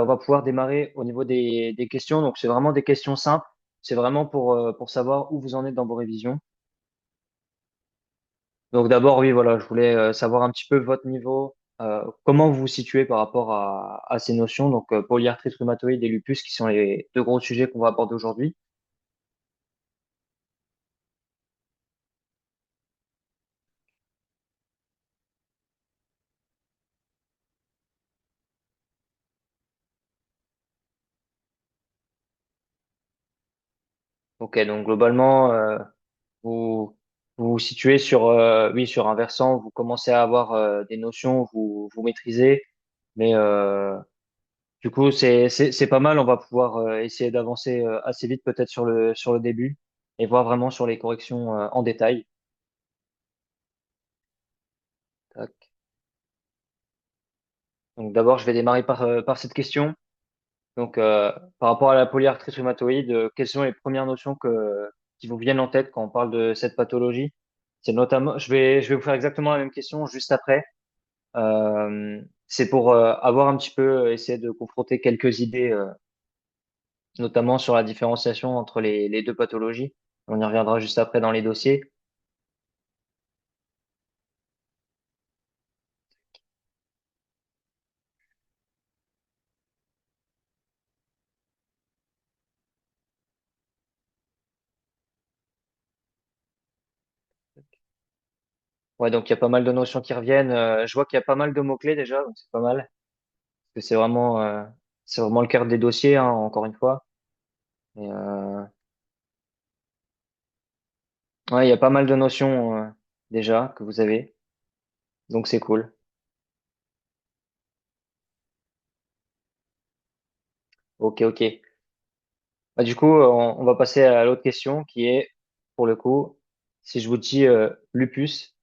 on va pouvoir démarrer au niveau des questions. Donc, c'est vraiment des questions simples. C'est vraiment pour savoir où vous en êtes dans vos révisions. Donc, d'abord, oui, voilà, je voulais savoir un petit peu votre niveau, comment vous vous situez par rapport à ces notions. Donc, polyarthrite rhumatoïde et lupus, qui sont les deux gros sujets qu'on va aborder aujourd'hui. Ok, donc globalement, vous vous vous situez sur, oui, sur un versant, vous commencez à avoir des notions, vous maîtrisez, mais du coup, c'est pas mal. On va pouvoir essayer d'avancer assez vite peut-être sur le début et voir vraiment sur les corrections en détail. Tac. Donc d'abord, je vais démarrer par cette question. Donc par rapport à la polyarthrite rhumatoïde, quelles sont les premières notions qui vous viennent en tête quand on parle de cette pathologie? C'est notamment, je vais vous faire exactement la même question juste après. C'est pour avoir un petit peu essayé de confronter quelques idées, notamment sur la différenciation entre les deux pathologies. On y reviendra juste après dans les dossiers. Ouais, donc il y a pas mal de notions qui reviennent. Je vois qu'il y a pas mal de mots-clés déjà, donc c'est pas mal. Parce que c'est vraiment le cœur des dossiers, hein, encore une fois. Et, ouais, il y a pas mal de notions déjà que vous avez, donc c'est cool. Ok, ok. Bah, du coup, on va passer à l'autre question qui est, pour le coup, si je vous dis lupus,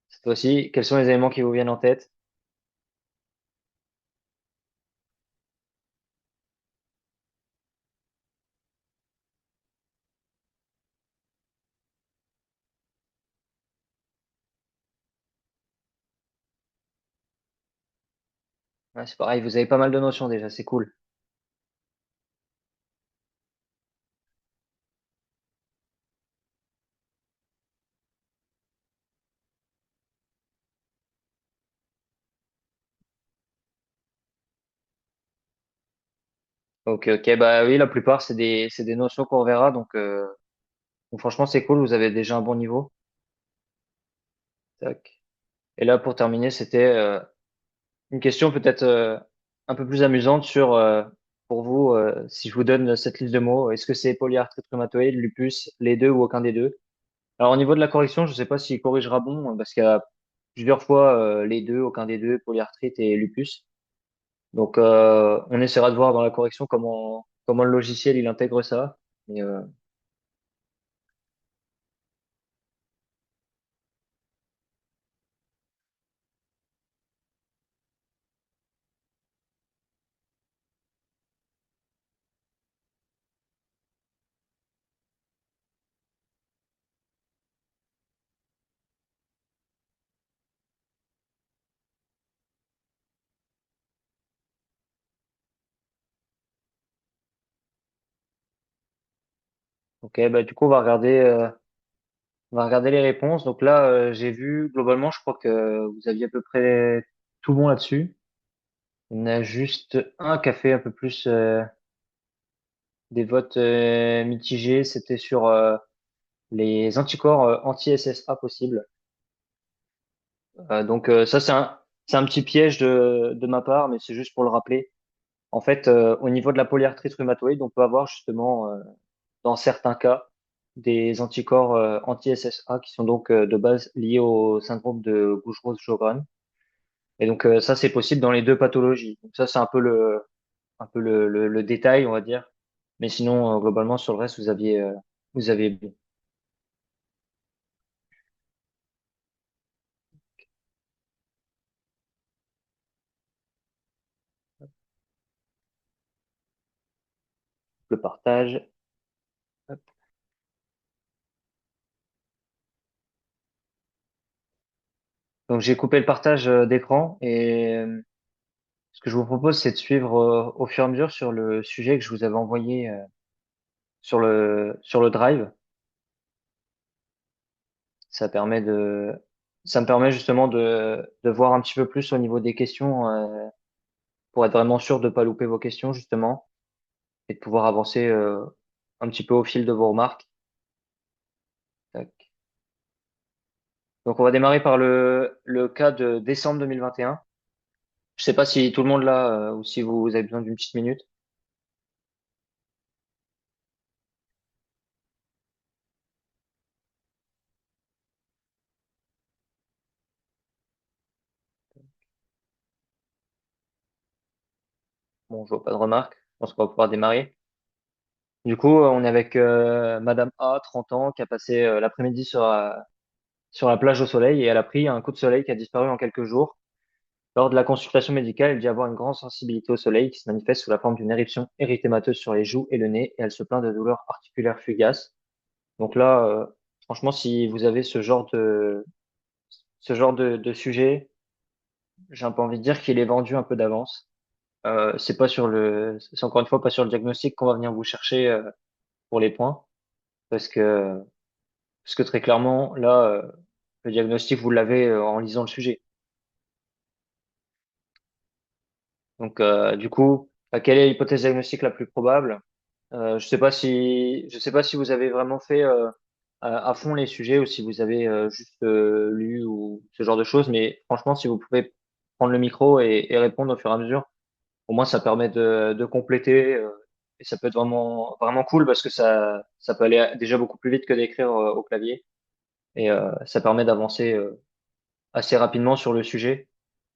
cette fois-ci, quels sont les éléments qui vous viennent en tête? Ouais, c'est pareil, vous avez pas mal de notions déjà, c'est cool. Ok, ok, bah oui, la plupart, c'est des notions qu'on verra, donc franchement, c'est cool, vous avez déjà un bon niveau. Tac. Et là, pour terminer, c'était une question peut-être un peu plus amusante sur, pour vous, si je vous donne cette liste de mots, est-ce que c'est polyarthrite rhumatoïde, lupus, les deux ou aucun des deux? Alors, au niveau de la correction, je ne sais pas s'il corrigera bon, parce qu'il y a plusieurs fois les deux, aucun des deux, polyarthrite et lupus. Donc, on essaiera de voir dans la correction comment le logiciel il intègre ça. Mais, ok, bah, du coup, on va regarder les réponses. Donc là, j'ai vu, globalement, je crois que vous aviez à peu près tout bon là-dessus. On a juste un qui a fait un peu plus des votes mitigés. C'était sur les anticorps anti-SSA possibles. Donc ça, c'est un petit piège de ma part, mais c'est juste pour le rappeler. En fait, au niveau de la polyarthrite rhumatoïde, on peut avoir justement, dans certains cas, des anticorps anti-SSA qui sont donc de base liés au syndrome de Gauche-Rose-Sjögren. Et donc ça, c'est possible dans les deux pathologies. Donc ça, c'est un peu le détail, on va dire. Mais sinon, globalement, sur le reste, vous aviez bon. Le partage. Hop. Donc j'ai coupé le partage d'écran et Ce que je vous propose, c'est de suivre au fur et à mesure sur le sujet que je vous avais envoyé sur le Drive. Ça permet de, ça me permet justement de voir un petit peu plus au niveau des questions pour être vraiment sûr de ne pas louper vos questions justement et de pouvoir avancer un petit peu au fil de vos remarques. Tac. Donc on va démarrer par le cas de décembre 2021. Je sais pas si tout le monde là ou si vous avez besoin d'une petite minute. Bon, je vois pas de remarques. Je pense qu'on va pouvoir démarrer. Du coup, on est avec Madame A, 30 ans, qui a passé l'après-midi sur la plage au soleil et elle a pris un coup de soleil qui a disparu en quelques jours. Lors de la consultation médicale, elle dit avoir une grande sensibilité au soleil qui se manifeste sous la forme d'une éruption érythémateuse sur les joues et le nez et elle se plaint de douleurs articulaires fugaces. Donc là, franchement, si vous avez ce genre de sujet, j'ai un peu envie de dire qu'il est vendu un peu d'avance. C'est encore une fois pas sur le diagnostic qu'on va venir vous chercher pour les points, parce que, parce que très clairement, là, le diagnostic, vous l'avez en lisant le sujet. Donc, du coup, quelle est l'hypothèse diagnostique la plus probable? Je sais pas si vous avez vraiment fait à fond les sujets ou si vous avez juste lu ou ce genre de choses, mais franchement, si vous pouvez prendre le micro et répondre au fur et à mesure, au moins ça permet de compléter et ça peut être vraiment cool parce que ça peut aller déjà beaucoup plus vite que d'écrire au clavier et ça permet d'avancer assez rapidement sur le sujet.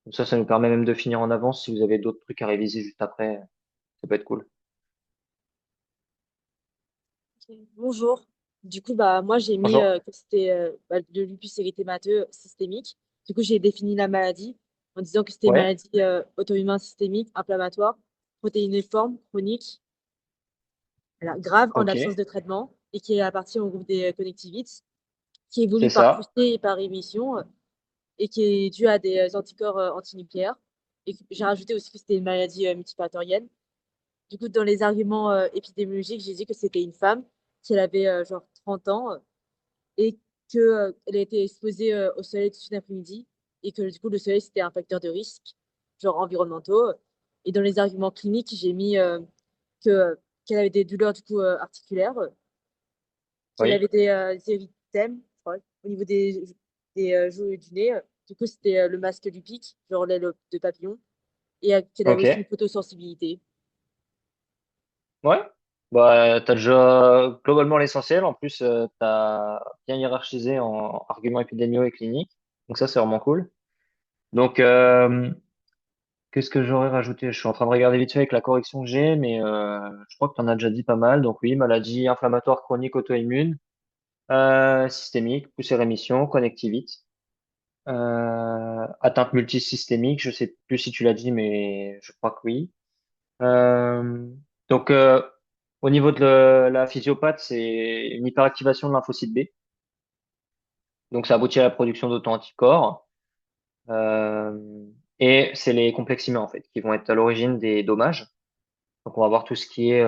Donc ça nous permet même de finir en avance si vous avez d'autres trucs à réviser juste après, ça peut être cool. Ok. Bonjour. Du coup, bah, moi, j'ai mis Bonjour. que c'était le lupus érythémateux systémique. Du coup, j'ai défini la maladie en disant que c'était une Ouais, maladie auto-immune systémique, inflammatoire, protéinéforme, chronique, voilà, grave en ok, absence de traitement et qui appartient au groupe des connectivites, qui évolue c'est par ça. poussée et par émission et qui est due à des anticorps antinucléaires. Et j'ai rajouté aussi que c'était une maladie multifactorielle. Du coup, dans les arguments épidémiologiques, j'ai dit que c'était une femme, qu'elle avait genre 30 ans et qu'elle a été exposée au soleil toute une après-midi et que du coup, le soleil, c'était un facteur de risque, genre environnementaux. Et dans les arguments cliniques, j'ai mis que, qu'elle avait des douleurs du coup articulaires, qu'elle Oui, avait des érythèmes, je crois, au niveau des joues et du nez. Du coup, c'était le masque lupique, genre l'aile de papillon, et qu'elle avait aussi une ok. photosensibilité. Ouais. Bah, t'as déjà globalement l'essentiel. En plus, t'as bien hiérarchisé en arguments épidémiaux et cliniques. Donc ça, c'est vraiment cool. Donc, qu'est-ce que j'aurais rajouté? Je suis en train de regarder vite fait avec la correction que j'ai, mais je crois que t'en as déjà dit pas mal. Donc oui, maladie inflammatoire chronique auto-immune, systémique, poussée rémission, connectivite, atteinte multisystémique. Je sais plus si tu l'as dit, mais je crois que oui. Euh, donc, au niveau de la physiopathe, c'est une hyperactivation de lymphocyte B. Donc, ça aboutit à la production d'auto-anticorps. Euh, et c'est les compleximers, en fait, qui vont être à l'origine des dommages. Donc, on va voir tout ce qui est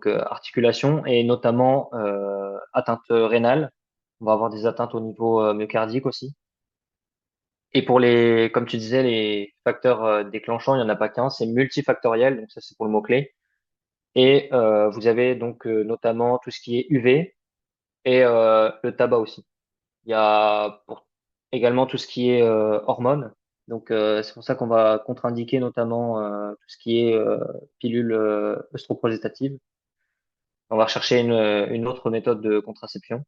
articulation et notamment atteinte rénale. On va avoir des atteintes au niveau myocardique aussi. Et pour comme tu disais, les facteurs déclenchants, il n'y en a pas qu'un, c'est multifactoriel. Donc, ça, c'est pour le mot-clé. Et vous avez donc notamment tout ce qui est UV et le tabac aussi. Il y a également tout ce qui est hormones. Donc c'est pour ça qu'on va contre-indiquer notamment tout ce qui est pilule œstroprogestative. On va rechercher une autre méthode de contraception.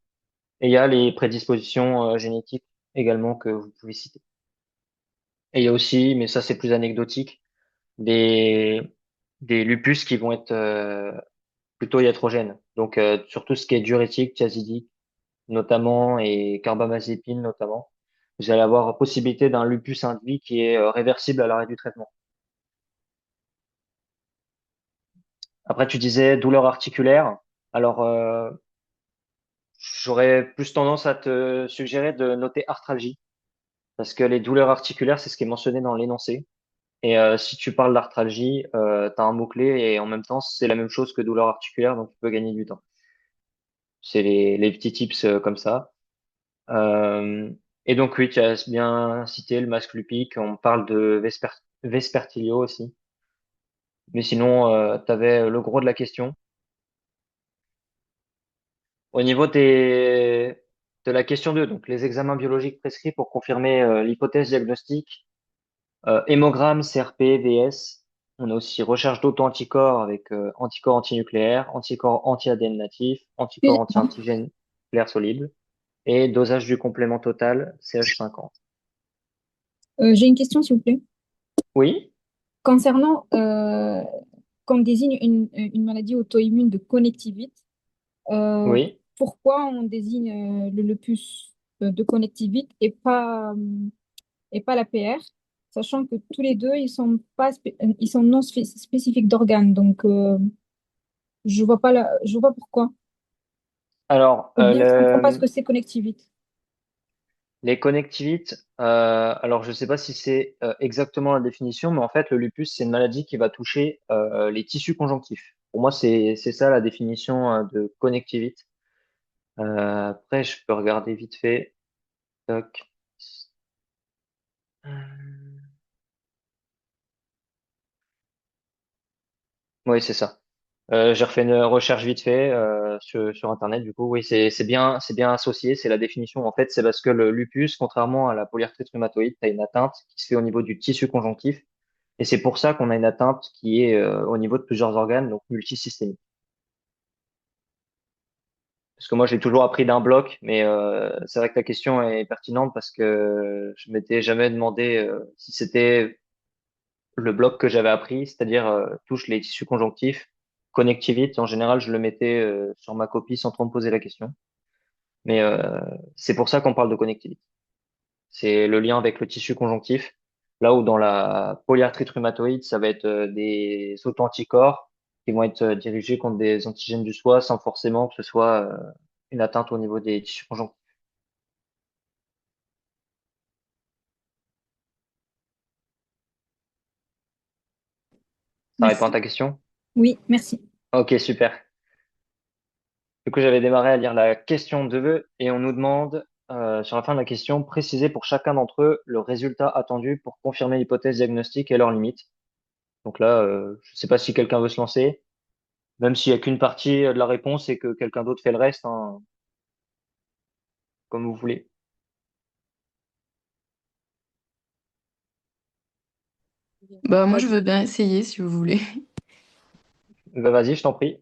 Et il y a les prédispositions génétiques également que vous pouvez citer. Et il y a aussi, mais ça c'est plus anecdotique, des des lupus qui vont être plutôt iatrogène. Donc, sur tout ce qui est diurétique, thiazidique, notamment, et carbamazépine, notamment, vous allez avoir possibilité d'un lupus induit qui est réversible à l'arrêt du traitement. Après, tu disais douleur articulaire. Alors, j'aurais plus tendance à te suggérer de noter arthralgie, parce que les douleurs articulaires, c'est ce qui est mentionné dans l'énoncé. Et si tu parles d'arthralgie, tu as un mot-clé et en même temps, c'est la même chose que douleur articulaire, donc tu peux gagner du temps. C'est les petits tips comme ça. Euh, et donc oui, tu as bien cité le masque lupique, on parle de Vespertilio aussi. Mais sinon, tu avais le gros de la question. Au niveau de la question 2, donc les examens biologiques prescrits pour confirmer l'hypothèse diagnostique, hémogramme, CRP, VS. On a aussi recherche d'auto-anticorps avec anticorps antinucléaires, anticorps anti-ADN natif, anticorps Excusez-moi. anti-antigène clair soluble et dosage du complément total CH50. J'ai une question, s'il vous plaît. Oui, Concernant, quand on désigne une maladie auto-immune de connectivite, euh, oui. pourquoi on désigne le lupus de connectivite et pas la PR, sachant que tous les deux, ils sont non spécifiques d'organes. Donc, je vois pas pourquoi. Alors, Ou bien je comprends pas ce que c'est connectivite. les connectivites, alors je ne sais pas si c'est exactement la définition, mais en fait, le lupus, c'est une maladie qui va toucher les tissus conjonctifs. Pour moi, c'est ça la définition de connectivite. Après, je peux regarder vite fait. Toc. Euh, Oui, c'est ça. J'ai refait une recherche vite fait sur Internet. Du coup, oui, c'est bien associé. C'est la définition. En fait, c'est parce que le lupus, contrairement à la polyarthrite rhumatoïde, tu as une atteinte qui se fait au niveau du tissu conjonctif. Et c'est pour ça qu'on a une atteinte qui est au niveau de plusieurs organes, donc multisystémique. Parce que moi, j'ai toujours appris d'un bloc, mais c'est vrai que ta question est pertinente parce que je m'étais jamais demandé si c'était le bloc que j'avais appris, c'est-à-dire touche les tissus conjonctifs, connectivite. En général, je le mettais sur ma copie sans trop me poser la question. Mais c'est pour ça qu'on parle de connectivité. C'est le lien avec le tissu conjonctif. Là où dans la polyarthrite rhumatoïde, ça va être des auto-anticorps qui vont être dirigés contre des antigènes du foie sans forcément que ce soit une atteinte au niveau des tissus conjonctifs. Ça répond à Merci. ta question? Oui, merci. Ok, super. Du coup, j'avais démarré à lire la question 2 et on nous demande, sur la fin de la question, préciser pour chacun d'entre eux le résultat attendu pour confirmer l'hypothèse diagnostique et leurs limites. Donc là, je ne sais pas si quelqu'un veut se lancer, même s'il n'y a qu'une partie de la réponse et que quelqu'un d'autre fait le reste, hein, comme vous voulez. Bah, moi, Moi, je du veux bien essayer si vous voulez. Bah, vas-y, je t'en prie.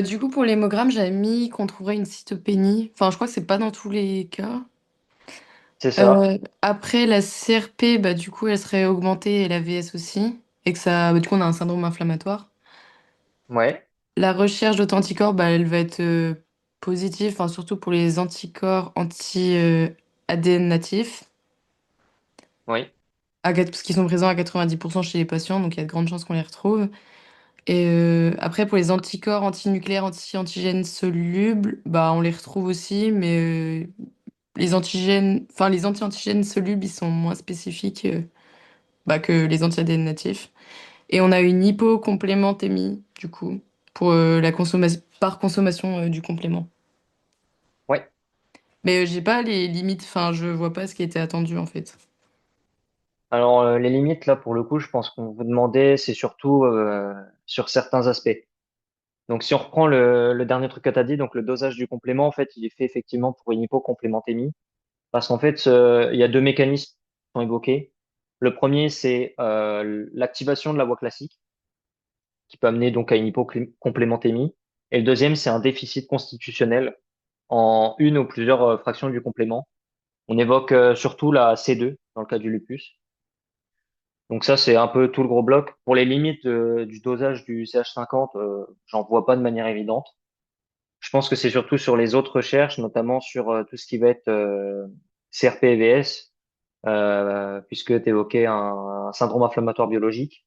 Du coup, pour l'hémogramme, j'avais mis qu'on trouverait une cytopénie. Enfin, je crois que c'est pas dans tous les cas. C'est ça. Après, la CRP, bah, du coup, elle serait augmentée et la VS aussi. Et que ça, bah, du coup, on a un syndrome inflammatoire. Ouais, La recherche d'autanticorps, bah, elle va être positive, enfin, surtout pour les anticorps anti-ADN natifs, oui, parce qu'ils sont présents à 90% chez les patients, donc il y a de grandes chances qu'on les retrouve. Et après, pour les anticorps antinucléaires, anti-antigènes solubles, bah, on les retrouve aussi, mais les antigènes, enfin, les anti-antigènes solubles, ils sont moins spécifiques bah, que les anti-ADN natifs. Et on a une hypocomplémentémie, du coup, pour la consommation, par consommation du complément. ouais. Mais j'ai pas les limites, enfin, je vois pas ce qui était attendu en fait. Alors, les limites, là, pour le coup, je pense qu'on vous demandait, c'est surtout sur certains aspects. Donc, si on reprend le dernier truc que tu as dit, donc le dosage du complément, en fait, il est fait effectivement pour une hypocomplémentémie. Parce qu'en fait, il y a deux mécanismes qui sont évoqués. Le premier, c'est l'activation de la voie classique, qui peut amener donc à une hypocomplémentémie. Et le deuxième, c'est un déficit constitutionnel en une ou plusieurs fractions du complément. On évoque surtout la C2 dans le cas du lupus. Donc ça, c'est un peu tout le gros bloc. Pour les limites du dosage du CH50, j'en vois pas de manière évidente. Je pense que c'est surtout sur les autres recherches, notamment sur tout ce qui va être CRP et VS, puisque tu évoquais un syndrome inflammatoire biologique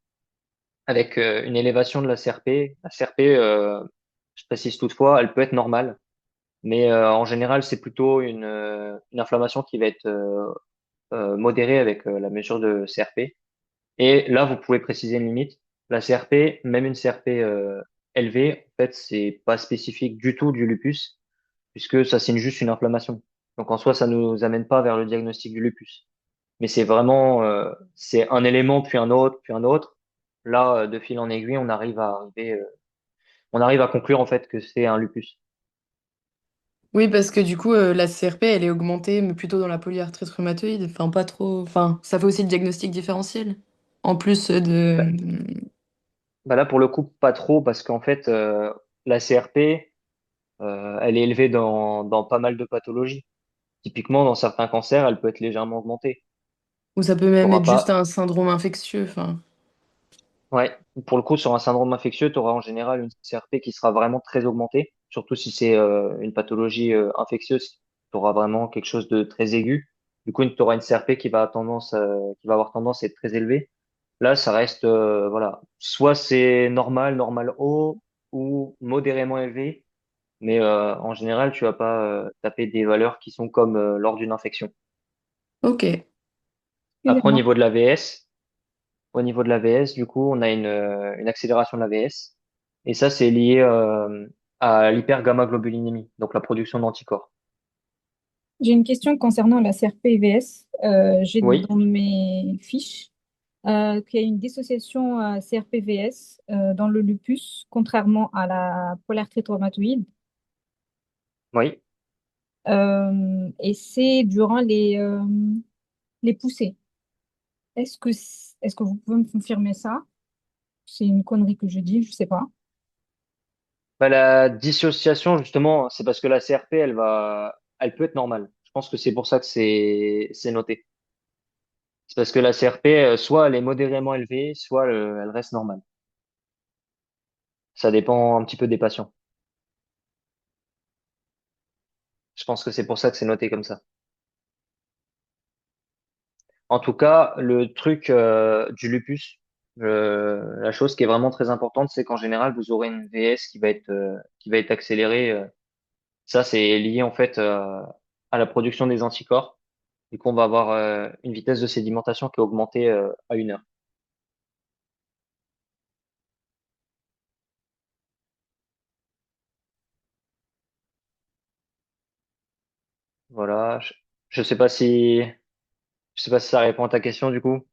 avec une élévation de la CRP. La CRP, je précise toutefois, elle peut être normale, mais en général, c'est plutôt une inflammation qui va être modérée avec la mesure de CRP. Et là, vous pouvez préciser une limite. La CRP, même une CRP élevée, en fait, c'est pas spécifique du tout du lupus, puisque ça signe juste une inflammation. Donc en soi, ça nous amène pas vers le diagnostic du lupus. Mais c'est vraiment, c'est un élément puis un autre puis un autre. Là, de fil en aiguille, on arrive à conclure en fait que c'est un lupus. Oui, parce que du coup, la CRP, elle est augmentée, mais plutôt dans la polyarthrite rhumatoïde. Enfin, pas trop. Enfin, ça fait aussi le diagnostic différentiel. En plus Bah, de. bah là, pour le coup, pas trop, parce qu'en fait, la CRP, elle est élevée dans pas mal de pathologies. Typiquement, dans certains cancers, elle peut être légèrement augmentée. Ou ça peut même T'auras être juste pas, un syndrome infectieux. Enfin. ouais, pour le coup, sur un syndrome infectieux, tu auras en général une CRP qui sera vraiment très augmentée, surtout si c'est une pathologie infectieuse, tu auras vraiment quelque chose de très aigu. Du coup, tu auras une CRP qui va avoir tendance à être très élevée. Là, ça reste, voilà, soit c'est normal, normal haut, ou modérément élevé, mais en général, tu vas pas taper des valeurs qui sont comme lors d'une infection. Ok. Après, Excusez-moi. au niveau de l'AVS, du coup, on a une accélération de l'AVS. Et ça, c'est lié à l'hypergamma-globulinémie, donc la production d'anticorps. J'ai une question concernant la CRP-VS. J'ai Oui, dans mes fiches qu'il y a une dissociation CRP-VS dans le lupus, contrairement à la polyarthrite rhumatoïde. oui. Et c'est durant les poussées. Est-ce que vous pouvez me confirmer ça? C'est une connerie que je dis, je sais pas. Bah, la dissociation, justement, c'est parce que la CRP, elle peut être normale. Je pense que c'est pour ça que c'est noté. C'est parce que la CRP, soit elle est modérément élevée, soit elle reste normale. Ça dépend un petit peu des patients. Je pense que c'est pour ça que c'est noté comme ça. En tout cas, le truc du lupus, la chose qui est vraiment très importante, c'est qu'en général, vous aurez une VS qui va être accélérée. Ça, c'est lié en fait à la production des anticorps. Du coup, on va avoir une vitesse de sédimentation qui est augmentée à 1 heure. Voilà. Je sais pas si, je sais pas si ça répond à ta question du coup.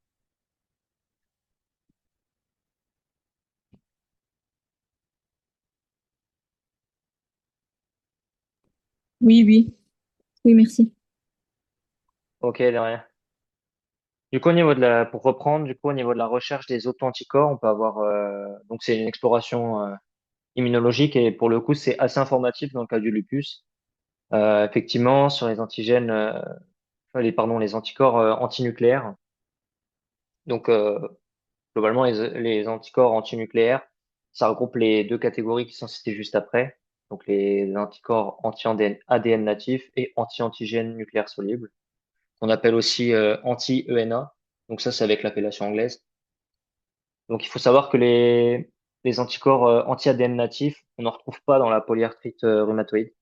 Oui, oui, oui, merci. Ok, de rien. Du coup, pour reprendre, du coup, au niveau de la recherche des auto-anticorps, on peut avoir, donc c'est une exploration immunologique et pour le coup, c'est assez informatif dans le cas du lupus. Effectivement, sur les antigènes, pardon, les anticorps antinucléaires. Donc, globalement, les anticorps antinucléaires, ça regroupe les deux catégories qui sont citées juste après. Donc, les anticorps anti-ADN natifs et anti-antigènes nucléaires solubles, qu'on appelle aussi anti-ENA. Donc, ça, c'est avec l'appellation anglaise. Donc, il faut savoir que les anticorps anti-ADN natifs, on n'en retrouve pas dans la polyarthrite rhumatoïde.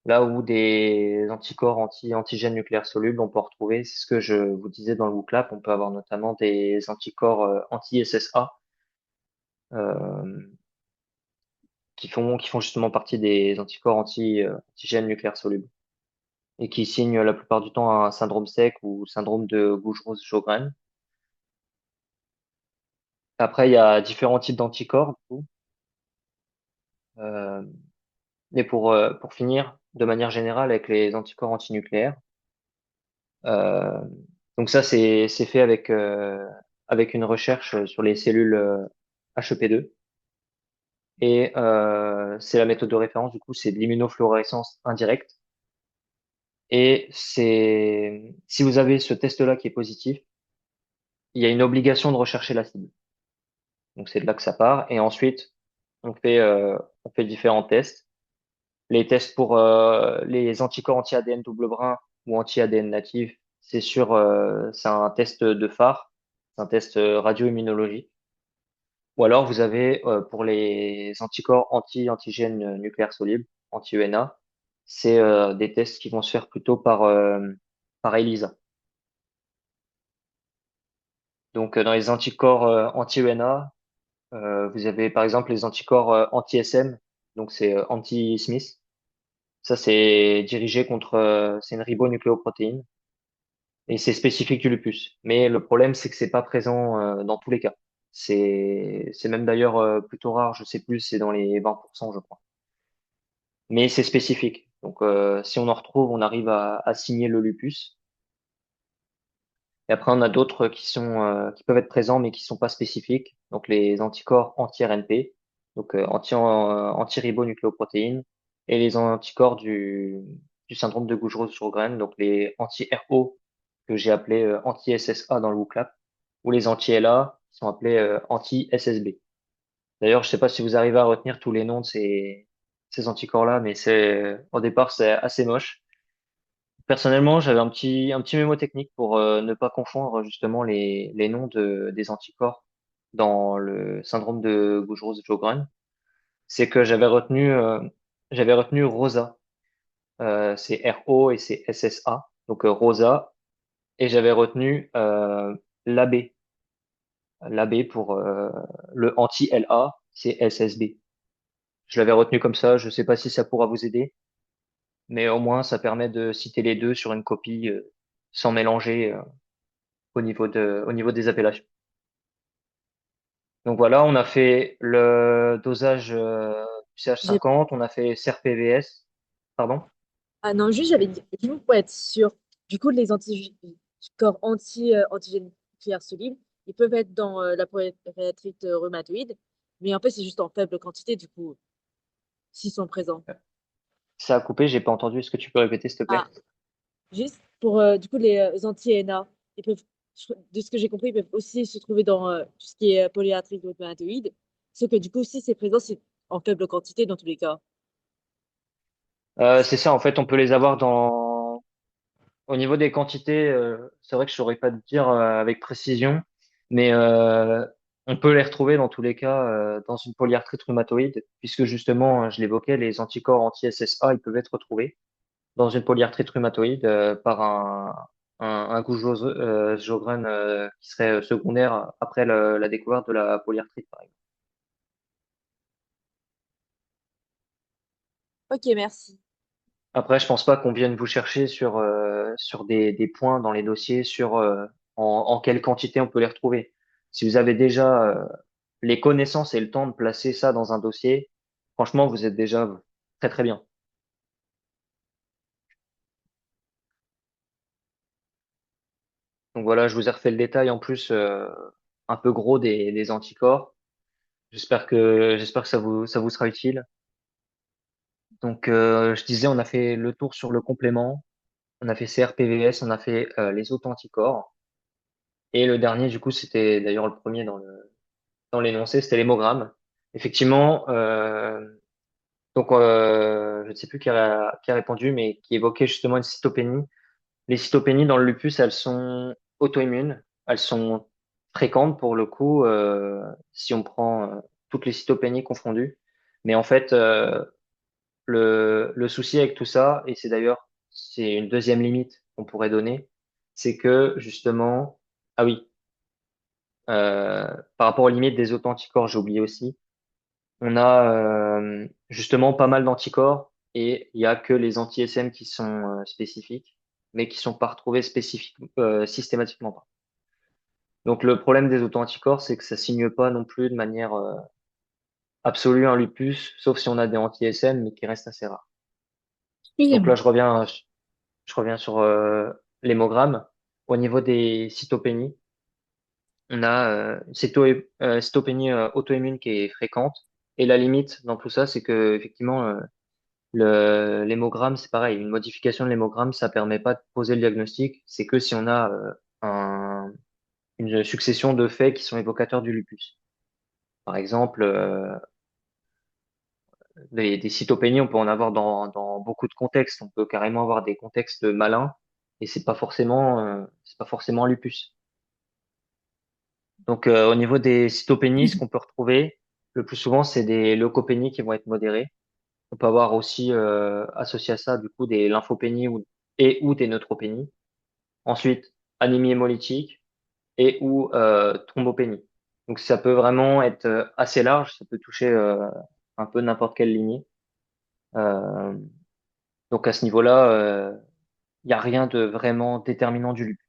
Là où des anticorps antigènes nucléaires solubles, on peut en retrouver, c'est ce que je vous disais dans le bootclap, on peut avoir notamment des anticorps anti-SSA euh, qui font justement partie des anticorps antigènes nucléaires solubles et qui signent la plupart du temps un syndrome sec ou syndrome de Gougerot-Sjögren. Après, il y a différents types d'anticorps, du coup. Euh, mais pour finir, de manière générale, avec les anticorps antinucléaires, Euh, donc ça, c'est fait avec une recherche sur les cellules HEP2. Et c'est la méthode de référence, du coup, c'est de l'immunofluorescence indirecte. Et si vous avez ce test-là qui est positif, il y a une obligation de rechercher la cible. Donc c'est de là que ça part. Et ensuite, on fait différents tests. Les tests pour les anticorps anti-ADN double brin ou anti-ADN natif, c'est un test de phare, c'est un test radio-immunologique. Ou alors vous avez pour les anticorps anti-antigènes nucléaires solubles, anti-ENA, c'est des tests qui vont se faire plutôt par ELISA. Donc, dans les anticorps anti-ENA, vous avez par exemple les anticorps anti-SM, donc c'est anti-Smith. Ça, c'est dirigé contre, c'est une ribonucléoprotéine et c'est spécifique du lupus. Mais le problème, c'est que c'est pas présent dans tous les cas. C'est même d'ailleurs plutôt rare, je sais plus, c'est dans les 20%, je crois. Mais c'est spécifique. Donc, si on en retrouve, on arrive à signer le lupus. Et après, on a d'autres qui peuvent être présents, mais qui sont pas spécifiques. Donc, les anticorps anti-RNP, donc anti-ribonucléoprotéines, et les anticorps du syndrome de Gougerot-Sjögren, donc les anti-RO, que j'ai appelé anti-SSA dans le WOCLAP, ou les anti-LA, qui sont appelés anti-SSB. D'ailleurs, je sais pas si vous arrivez à retenir tous les noms de ces anticorps-là, mais au départ, c'est assez moche. Personnellement, j'avais un petit mémo technique pour ne pas confondre justement les noms des anticorps dans le syndrome de Gougerot-Sjögren. C'est que j'avais retenu ROSA. C'est RO et c'est SSA. Donc ROSA. Et j'avais retenu l'AB. L'AB pour le anti-LA, c'est SSB. Je l'avais retenu comme ça. Je sais pas si ça pourra vous aider, mais au moins ça permet de citer les deux sur une copie sans mélanger. Au niveau des appellations. Donc voilà, on a fait le dosage J'ai- CH50, on a fait CRPVS, pardon. Ah non, juste, j'avais dit, du coup, pour être sûr, du coup, les anticorps antigènes nucléaires solides, ils peuvent être dans la polyarthrite rhumatoïde, mais en fait, c'est juste en faible quantité, du coup, s'ils sont présents. Ça a coupé, j'ai pas entendu. Est-ce que tu peux répéter, s'il te plaît? Ah, juste pour, du coup, les anti-ENA, ils peuvent, de ce que j'ai compris, ils peuvent aussi se trouver dans tout ce qui est polyarthrite rhumatoïde, ce que, du coup, si c'est présent, c'est en faible quantité dans tous les cas. C'est ça, en fait, on peut les avoir au niveau des quantités, c'est vrai que je saurais pas te dire avec précision, mais on peut les retrouver dans tous les cas dans une polyarthrite rhumatoïde, puisque justement, je l'évoquais, les anticorps anti-SSA, ils peuvent être retrouvés dans une polyarthrite rhumatoïde par un Sjogren qui serait secondaire après la découverte de la polyarthrite, par exemple. Ok, merci. Après, je pense pas qu'on vienne vous chercher sur des points dans les dossiers sur en quelle quantité on peut les retrouver. Si vous avez déjà les connaissances et le temps de placer ça dans un dossier, franchement, vous êtes déjà très très bien. Donc voilà, je vous ai refait le détail en plus un peu gros des anticorps. J'espère que ça vous sera utile. Donc je disais, on a fait le tour sur le complément, on a fait CRPVS, on a fait les auto-anticorps. Et le dernier, du coup, c'était d'ailleurs le premier dans l'énoncé, c'était l'hémogramme. Effectivement, donc je ne sais plus qui a répondu, mais qui évoquait justement une cytopénie. Les cytopénies dans le lupus, elles sont auto-immunes, elles sont fréquentes pour le coup, si on prend toutes les cytopénies confondues. Mais en fait, le souci avec tout ça, et c'est une deuxième limite qu'on pourrait donner, c'est que justement, ah oui, par rapport aux limites des auto-anticorps, j'ai oublié aussi, on a justement pas mal d'anticorps et il y a que les anti-SM qui sont spécifiques, mais qui sont pas retrouvés systématiquement pas. Donc le problème des auto-anticorps, c'est que ça signe pas non plus de manière absolue un lupus, sauf si on a des anti-SM, mais qui restent assez rares. Donc là, Excusez-moi. je reviens sur l'hémogramme. Au niveau des cytopénies, on a une cytopénie auto-immune qui est fréquente. Et la limite dans tout ça, c'est que effectivement, l'hémogramme, c'est pareil. Une modification de l'hémogramme, ça permet pas de poser le diagnostic. C'est que si on a une succession de faits qui sont évocateurs du lupus. Par exemple, des cytopénies, on peut en avoir dans beaucoup de contextes. On peut carrément avoir des contextes malins et c'est pas forcément un lupus. Donc, au niveau des cytopénies, ce qu'on peut retrouver le plus souvent, c'est des leucopénies qui vont être modérées. On peut avoir aussi associé à ça du coup des lymphopénies ou des neutropénies. Ensuite, anémie hémolytique, et ou thrombopénie. Donc ça peut vraiment être assez large, ça peut toucher un peu n'importe quelle lignée. Euh, donc à ce niveau-là, il n'y a rien de vraiment déterminant du lupus.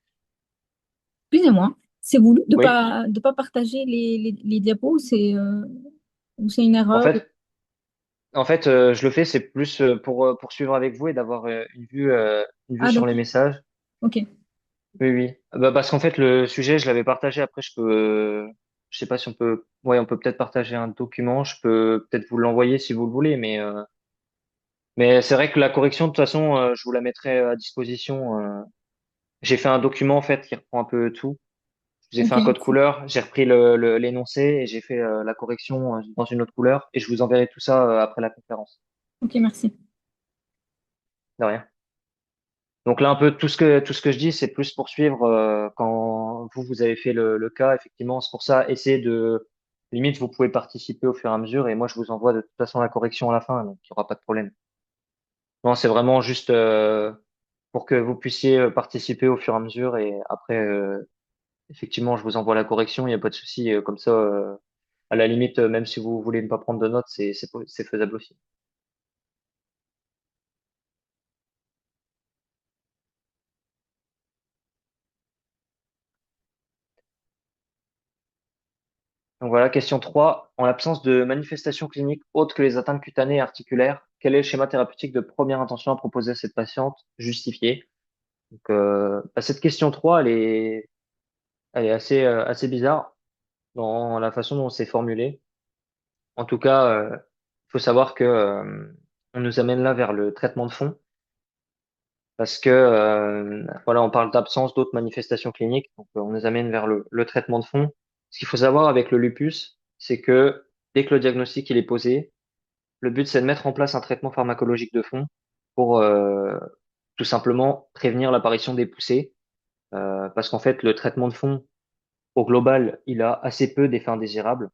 Excusez-moi, c'est voulu Oui, de pas partager les diapos ou c'est une en erreur? fait, je le fais, c'est plus pour suivre avec vous et d'avoir une vue Ah, sur les d'accord. messages. Ok. Oui, oui. Bah, parce qu'en fait, le sujet, je l'avais partagé. Après, je sais pas si on peut, ouais, on peut peut-être partager un document. Je peux peut-être vous l'envoyer si vous le voulez, mais c'est vrai que la correction, de toute façon, je vous la mettrai à disposition. J'ai fait un document, en fait, qui reprend un peu tout. Je vous ai Ok, fait un code merci. couleur. J'ai repris l'énoncé et j'ai fait la correction dans une autre couleur et je vous enverrai tout ça après la conférence. Ok, merci. De rien. Donc là, un peu tout ce que je dis, c'est plus pour suivre quand vous avez fait le cas. Effectivement, c'est pour ça, essayez de limite, vous pouvez participer au fur et à mesure et moi, je vous envoie de toute façon la correction à la fin, donc il n'y aura pas de problème. Non, c'est vraiment juste pour que vous puissiez participer au fur et à mesure et après, effectivement, je vous envoie la correction, il n'y a pas de souci. Comme ça, à la limite, même si vous voulez ne pas prendre de notes, c'est faisable aussi. Donc voilà, question 3. En l'absence de manifestations cliniques autres que les atteintes cutanées et articulaires, quel est le schéma thérapeutique de première intention à proposer à cette patiente justifiée? Donc, cette question 3, elle est assez bizarre dans la façon dont c'est formulé. En tout cas, il faut savoir que on nous amène là vers le traitement de fond parce que voilà, on parle d'absence d'autres manifestations cliniques, donc on nous amène vers le traitement de fond. Ce qu'il faut savoir avec le lupus, c'est que dès que le diagnostic il est posé, le but, c'est de mettre en place un traitement pharmacologique de fond pour tout simplement prévenir l'apparition des poussées. Parce qu'en fait, le traitement de fond, au global, il a assez peu d'effets indésirables.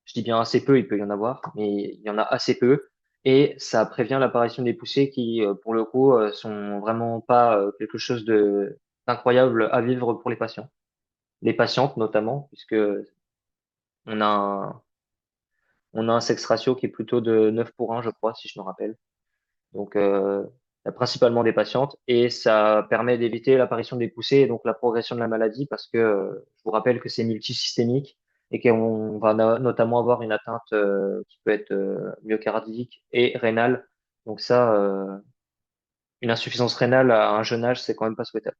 Je dis bien assez peu, il peut y en avoir, mais il y en a assez peu. Et ça prévient l'apparition des poussées qui, pour le coup, sont vraiment pas quelque chose de d'incroyable à vivre pour les patients. Les patientes notamment, puisque on a un, on a un sexe ratio qui est plutôt de 9 pour 1, je crois, si je me rappelle. Donc, principalement des patientes, et ça permet d'éviter l'apparition des poussées et donc la progression de la maladie parce que je vous rappelle que c'est multisystémique et qu'on va notamment avoir une atteinte qui peut être myocardique et rénale. Donc ça, une insuffisance rénale à un jeune âge, c'est quand même pas souhaitable.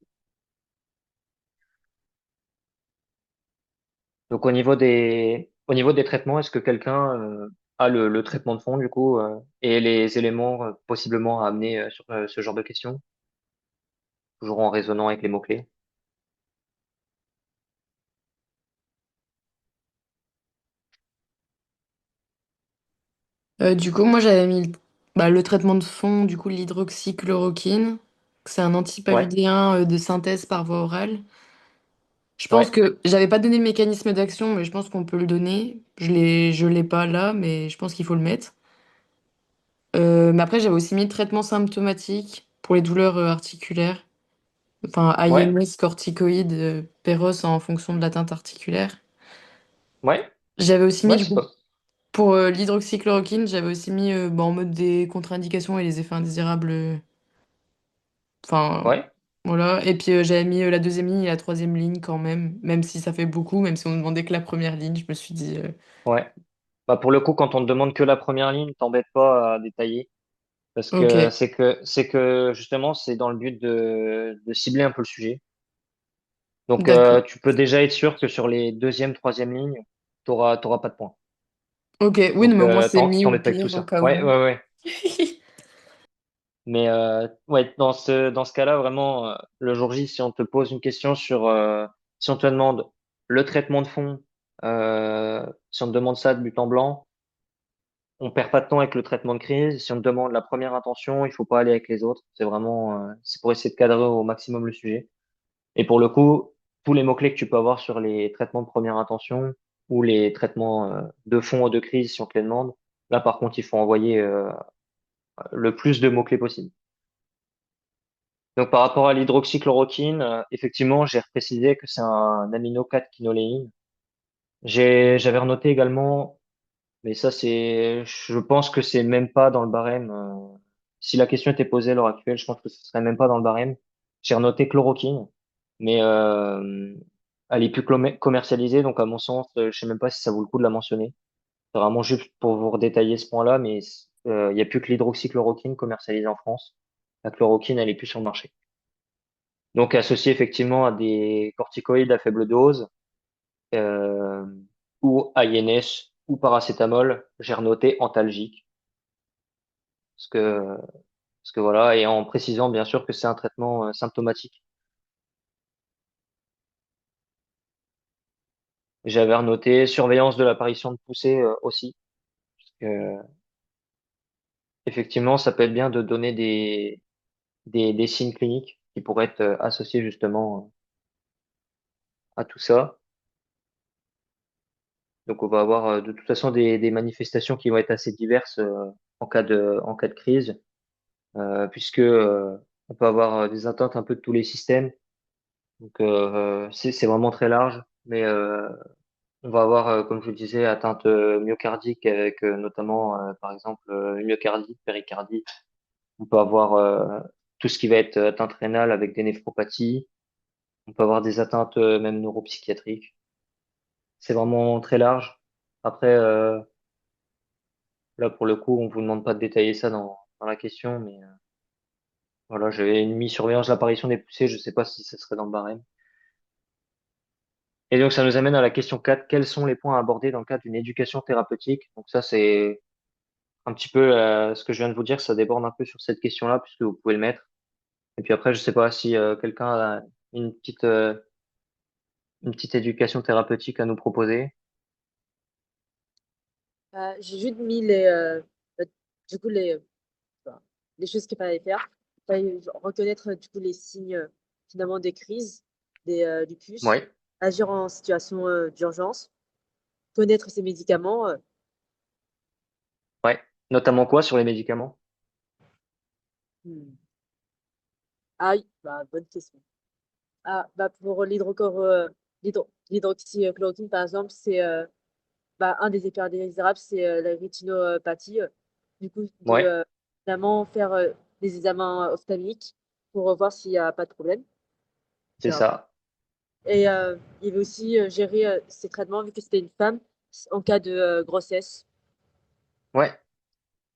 Donc au niveau des traitements, est-ce que quelqu'un a le traitement de fond du coup et les éléments possiblement à amener sur ce genre de questions, toujours en raisonnant avec les mots-clés? Du coup, moi, j'avais mis le traitement de fond, du coup, l'hydroxychloroquine. C'est un Ouais. antipaludéen de synthèse par voie orale. Je pense Ouais, que j'avais pas donné le mécanisme d'action, mais je pense qu'on peut le donner. Je l'ai pas là, mais je pense qu'il faut le mettre. Mais après, j'avais aussi mis traitement symptomatique pour les douleurs articulaires. Enfin, ouais, INS, corticoïdes, Péros en fonction de l'atteinte articulaire. ouais, J'avais aussi mis, ouais, du c'est coup, pas. pour l'hydroxychloroquine, j'avais aussi mis en mode des contre-indications et les effets indésirables. Enfin, Ouais, voilà. Et puis, j'avais mis la deuxième ligne et la troisième ligne quand même, même si ça fait beaucoup, même si on me demandait que la première ligne, je me suis dit. ouais. Bah pour le coup, quand on te demande que la première ligne, t'embête pas à détailler, parce Ok, que c'est que justement, c'est dans le but de cibler un peu le sujet. Donc, d'accord. tu peux déjà être sûr que sur les deuxième, troisième lignes, t'auras pas de points. Ok, oui, non, Donc, mais au moins c'est mis au t'embêtes pas avec tout pire, au ça. cas Ouais, où. ouais, ouais. Mais ouais, dans ce cas-là, vraiment, le jour J, si on te pose une question sur, si on te demande le traitement de fond, si on te demande ça de but en blanc, on perd pas de temps avec le traitement de crise. Si on te demande la première intention, il faut pas aller avec les autres. C'est vraiment, c'est pour essayer de cadrer au maximum le sujet. Et pour le coup, tous les mots-clés que tu peux avoir sur les traitements de première intention ou les traitements de fond ou de crise, si on te les demande, là, par contre, il faut envoyer le plus de mots-clés possible. Donc par rapport à l'hydroxychloroquine, effectivement, j'ai précisé que c'est un amino 4-quinoléine. J'avais renoté également, mais ça je pense que c'est même pas dans le barème. Si la question était posée à l'heure actuelle, je pense que ce serait même pas dans le barème. J'ai renoté chloroquine, mais elle est plus commercialisée, donc à mon sens, je sais même pas si ça vaut le coup de la mentionner. C'est vraiment juste pour vous redétailler ce point-là, mais il y a plus que l'hydroxychloroquine commercialisée en France. La chloroquine, elle est plus sur le marché. Donc associé effectivement à des corticoïdes à faible dose, euh, ou INS ou paracétamol, j'ai renoté antalgique. Parce que, parce que voilà, et en précisant bien sûr que c'est un traitement symptomatique. J'avais renoté surveillance de l'apparition de poussée aussi. Parce que, effectivement, ça peut être bien de donner des signes cliniques qui pourraient être associés justement à tout ça. Donc on va avoir de toute façon des manifestations qui vont être assez diverses en cas de crise, puisque on peut avoir des atteintes un peu de tous les systèmes. Donc c'est vraiment très large, mais on va avoir, comme je vous le disais, atteinte myocardique avec notamment par exemple myocardite, péricardite. On peut avoir tout ce qui va être atteinte rénale avec des néphropathies. On peut avoir des atteintes même neuropsychiatriques. C'est vraiment très large. Après, là pour le coup, on vous demande pas de détailler ça dans la question, mais voilà, j'avais mis surveillance l'apparition des poussées. Je sais pas si ce serait dans le barème. Et donc, ça nous amène à la question 4. Quels sont les points à aborder dans le cadre d'une éducation thérapeutique? Donc ça, c'est un petit peu ce que je viens de vous dire. Ça déborde un peu sur cette question-là, puisque vous pouvez le mettre. Et puis après, je sais pas si quelqu'un a une petite éducation thérapeutique à nous proposer. J'ai juste mis bah, du coup, enfin, les choses qu'il fallait faire. Il fallait reconnaître du coup les signes finalement des crises, du puce, Ouais, agir en situation d'urgence, connaître ses médicaments. ouais. Notamment quoi sur les médicaments? Hmm. Ah oui, bah, bonne question. Ah, bah, pour l'hydroxychloroquine, par exemple, c'est bah, un des effets indésirables, c'est la rétinopathie. Du coup, de Ouais, vraiment faire des examens ophtalmiques pour voir s'il n'y a pas de problème. c'est Etc. ça. Et il y avait aussi gérer ses traitements, vu que c'était une femme, en cas de grossesse. Ouais,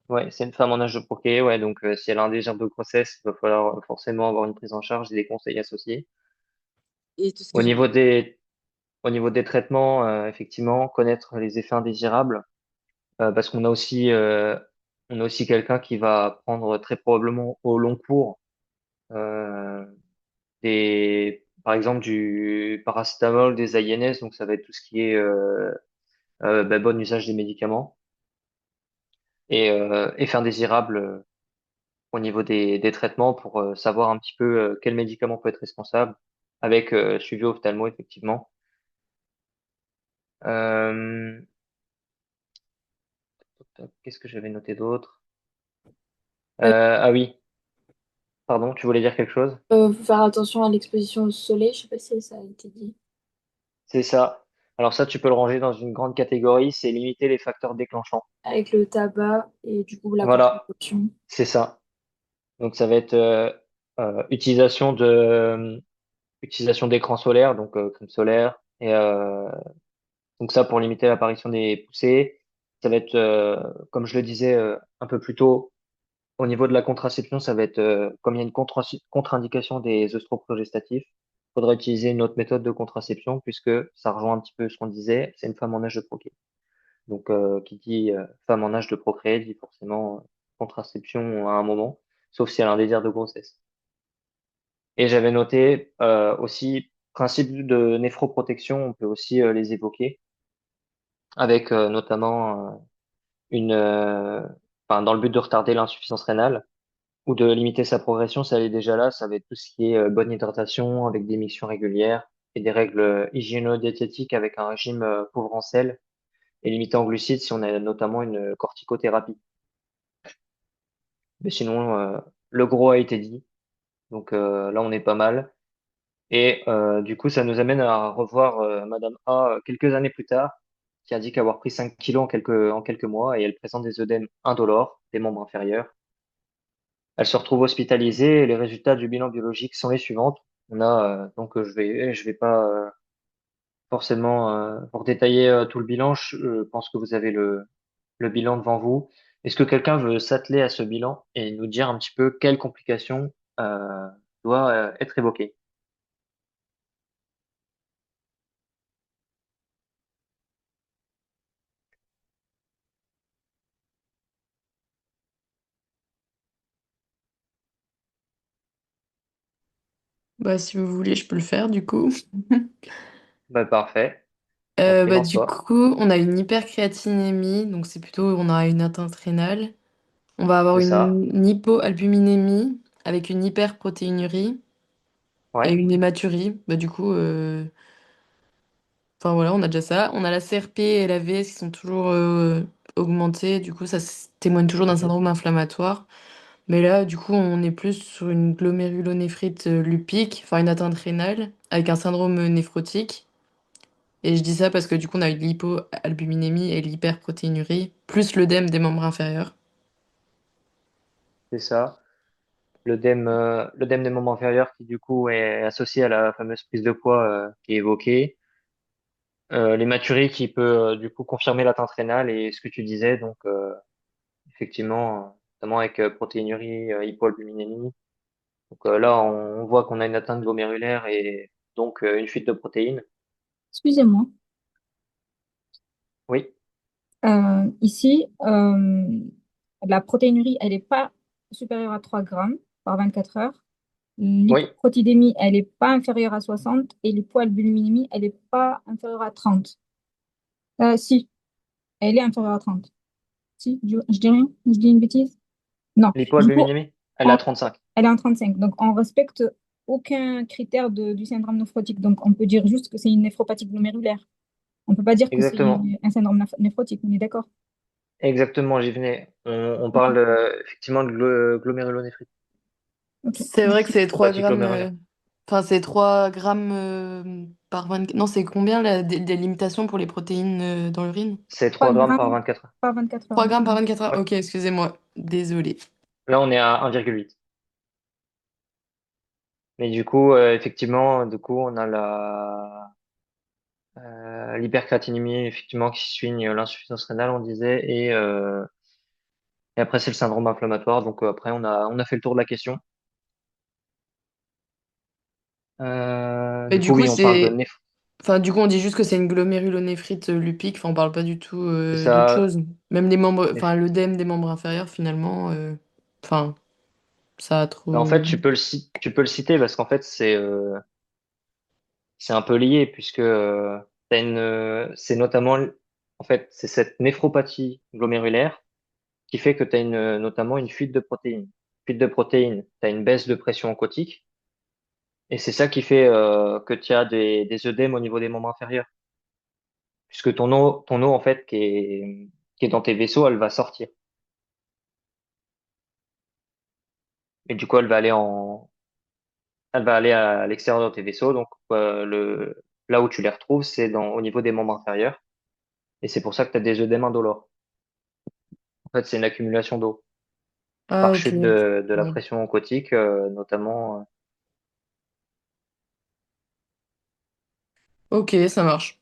ouais. C'est une femme en âge de procréer. Ouais, donc si elle a un désir de grossesse, il va falloir forcément avoir une prise en charge et des conseils associés. Et tout ce que Au j'ai niveau dit. au niveau des traitements, effectivement, connaître les effets indésirables. Parce on a aussi quelqu'un qui va prendre très probablement au long cours euh, par exemple du paracétamol, des INS, donc ça va être tout ce qui est bon usage des médicaments et effet indésirable au niveau des traitements pour savoir un petit peu quel médicament peut être responsable avec suivi ophtalmo effectivement. Euh, Qu'est-ce que j'avais noté d'autre? Euh, Ah oui, pardon, tu voulais dire quelque chose? Faut faire attention à l'exposition au soleil, je sais pas si ça a été dit. C'est ça. Alors ça, tu peux le ranger dans une grande catégorie, c'est limiter les facteurs déclenchants. Avec le tabac et du coup la Voilà, contraception. c'est ça. Donc ça va être utilisation utilisation d'écran solaire, donc crème solaire, et donc ça pour limiter l'apparition des poussées. Ça va être, comme je le disais un peu plus tôt, au niveau de la contraception, ça va être comme il y a une contre-indication des œstroprogestatifs, il faudra utiliser une autre méthode de contraception puisque ça rejoint un petit peu ce qu'on disait, c'est une femme en âge de procréer. Donc, qui dit femme en âge de procréer dit forcément contraception à un moment, sauf si elle a un désir de grossesse. Et j'avais noté aussi principe de néphroprotection, on peut aussi les évoquer avec notamment dans le but de retarder l'insuffisance rénale ou de limiter sa progression, ça elle est déjà là, ça va être tout ce qui est bonne hydratation avec des mictions régulières et des règles hygiéno-diététiques avec un régime pauvre en sel et limité en glucides si on a notamment une corticothérapie. Mais sinon, le gros a été dit. Donc là, on est pas mal. Et du coup, ça nous amène à revoir Madame A quelques années plus tard, qui indique avoir pris 5 kilos en quelques mois et elle présente des œdèmes indolores des membres inférieurs. Elle se retrouve hospitalisée et les résultats du bilan biologique sont les suivantes. On a donc je vais pas forcément pour détailler tout le bilan. Je pense que vous avez le bilan devant vous. Est-ce que quelqu'un veut s'atteler à ce bilan et nous dire un petit peu quelles complications doit être évoquées? Bah, si vous voulez, je peux le faire du coup. Bah, parfait. Je t'en prie, Bah, du lance-toi. coup, on a une hypercréatinémie, donc c'est plutôt on a une atteinte rénale. On va avoir C'est ça. une hypoalbuminémie avec une hyperprotéinurie et Ouais, une hématurie. Bah, du coup, enfin voilà, on a déjà ça. On a la CRP et la VS qui sont toujours augmentées. Du coup, témoigne toujours d'un mhm, syndrome inflammatoire. Mais là, du coup, on est plus sur une glomérulonéphrite lupique, enfin une atteinte rénale, avec un syndrome néphrotique. Et je dis ça parce que du coup, on a eu de l'hypoalbuminémie et l'hyperprotéinurie, plus l'œdème des membres inférieurs. c'est ça. L'œdème des membres inférieurs qui du coup est associé à la fameuse prise de poids qui est évoquée. L'hématurie qui peut du coup confirmer l'atteinte rénale et ce que tu disais, donc effectivement, notamment avec protéinurie, hypoalbuminémie. Donc là, on voit qu'on a une atteinte glomérulaire et donc une fuite de protéines. Excusez-moi. Oui, Ici, la protéinurie, elle n'est pas supérieure à 3 grammes par 24 heures. oui, L'hypoprotidémie, elle n'est pas inférieure à 60 et l'hypoalbuminémie, elle n'est pas inférieure à 30. Si, elle est inférieure à 30. Si, je dis rien? Je dis une bêtise? Non. Du coup, l'hypoalbuminémie, elle est on- à 35. elle est en 35. Donc, on respecte aucun critère du syndrome néphrotique. Donc, on peut dire juste que c'est une néphropathie glomérulaire. On ne peut pas dire que c'est Exactement. un syndrome néphrotique. On est d'accord? Exactement, j'y venais. On Ok. parle effectivement de glomérulonéphrite, Ok. C'est vrai que c'est 3 néphropathie grammes, glomérulaire. enfin c'est 3 grammes par 24. Non, c'est combien la délimitation pour les protéines dans l'urine? C'est 3 3 grammes par grammes 24 heures. par 24 heures. 3 grammes par 24 heures. Ouais. Ok, excusez-moi. Désolée. Là, on est à 1,8. Mais du coup, effectivement, du coup, on a l'hypercréatinémie, effectivement, qui suigne l'insuffisance rénale, on disait, et après, c'est le syndrome inflammatoire. Donc après, on a fait le tour de la question. Et Du du coup, coup, oui, on parle de c'est. néph. Enfin, du coup, on dit juste que c'est une glomérulonéphrite lupique. Enfin, on parle pas du tout C'est d'autre ça. chose. Même les membres. Enfin, néph- l'œdème des membres inférieurs, finalement. Enfin, ça a En trop. fait, tu peux le citer parce qu'en fait, c'est un peu lié puisque c'est notamment, en fait, c'est cette néphropathie glomérulaire qui fait que tu as notamment une fuite de protéines. Fuite de protéines, tu as une baisse de pression oncotique et c'est ça qui fait que tu as des œdèmes au niveau des membres inférieurs puisque ton eau en fait qui est dans tes vaisseaux, elle va sortir et du coup elle va aller à l'extérieur de tes vaisseaux donc là où tu les retrouves, c'est au niveau des membres inférieurs et c'est pour ça que tu as des œdèmes indolores. En fait, c'est une accumulation d'eau Ah, par ok. chute de la Ouais. pression oncotique, notamment. Ok, ça marche.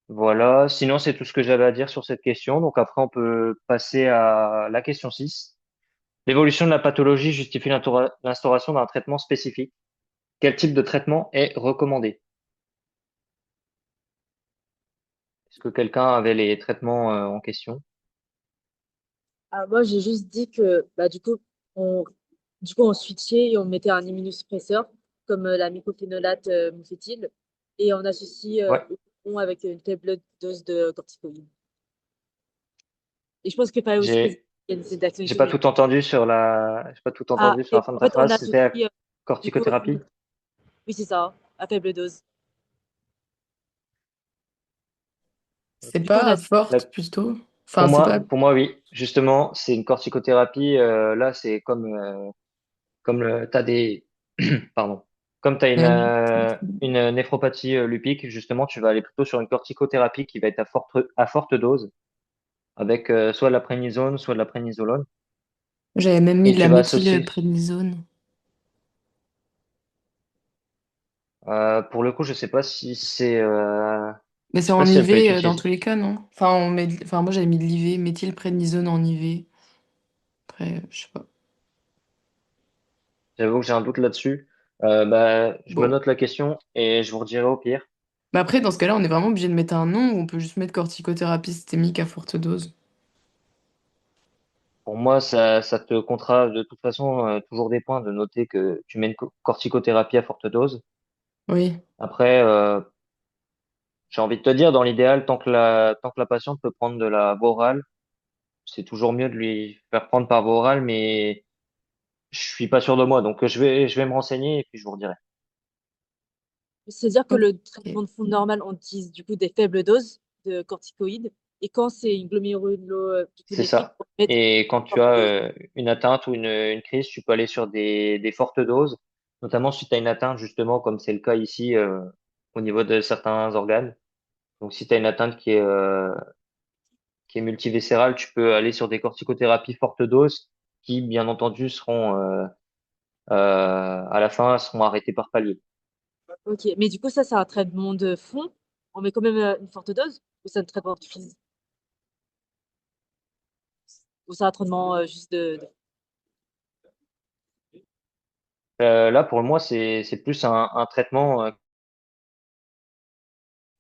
Voilà. Sinon, c'est tout ce que j'avais à dire sur cette question. Donc après, on peut passer à la question 6. L'évolution de la pathologie justifie l'instauration d'un traitement spécifique. Quel type de traitement est recommandé? Est-ce que quelqu'un avait les traitements en question? Ah, moi, j'ai juste dit que bah, on, on switchait et on mettait un immunosuppresseur comme la mycophénolate mofétile et on associe Ouais. avec une faible dose de corticoïdes. Et je pense qu'il fallait aussi préciser J'ai qu'il y a une sédation j'ai pas isotonique. tout entendu j'ai pas tout Ah, entendu sur la et fin de en ta fait, on phrase. C'était la associe du coup, corticothérapie? oui, c'est ça, à faible dose. C'est Du coup, on pas a La- forte plutôt. Enfin, c'est pas. pour moi, oui. Justement, c'est une corticothérapie. Là, c'est t'as des, pardon, comme t'as Ouais. une néphropathie lupique, justement, tu vas aller plutôt sur une corticothérapie qui va être à forte dose, avec soit de la prénisone, soit de la prénisolone, J'avais même mis et de tu la vas associer. méthylprédnisone. Pour le coup, Mais je c'est sais pas en si elle peut être IV dans tous utilisée. les cas, non? Enfin, moi j'avais mis de l'IV, méthylprédnisone en IV. Après, je sais pas. J'avoue que j'ai un doute là-dessus. Je me Bon. note la question et je vous redirai au pire. Mais après, dans ce cas-là, on est vraiment obligé de mettre un nom ou on peut juste mettre corticothérapie systémique à forte dose. Pour moi, ça te comptera de toute façon toujours des points de noter que tu mets une corticothérapie à forte dose. Oui. Après, j'ai envie de te dire, dans l'idéal, tant que la patiente peut prendre de la voie orale, c'est toujours mieux de lui faire prendre par voie orale, mais je suis pas sûr de moi, donc je vais me renseigner et puis je vous redirai. C'est-à-dire que le Ok. traitement de fond normal, on utilise du coup des faibles doses de corticoïdes. Et quand c'est une C'est glomérulonéphrique, ça. on met des Et quand tu fortes as doses. une atteinte ou une crise, tu peux aller sur des fortes doses, notamment si tu as une atteinte, justement, comme c'est le cas ici, au niveau de certains organes. Donc, si tu as une atteinte qui est multiviscérale, tu peux aller sur des corticothérapies fortes doses qui, bien entendu, seront à la fin, seront arrêtées par palier. Ok, mais du coup, ça, c'est un traitement de fond. On met quand même une forte dose ou c'est un traitement de crise? Ou c'est un traitement juste Là, pour moi, c'est plus un traitement,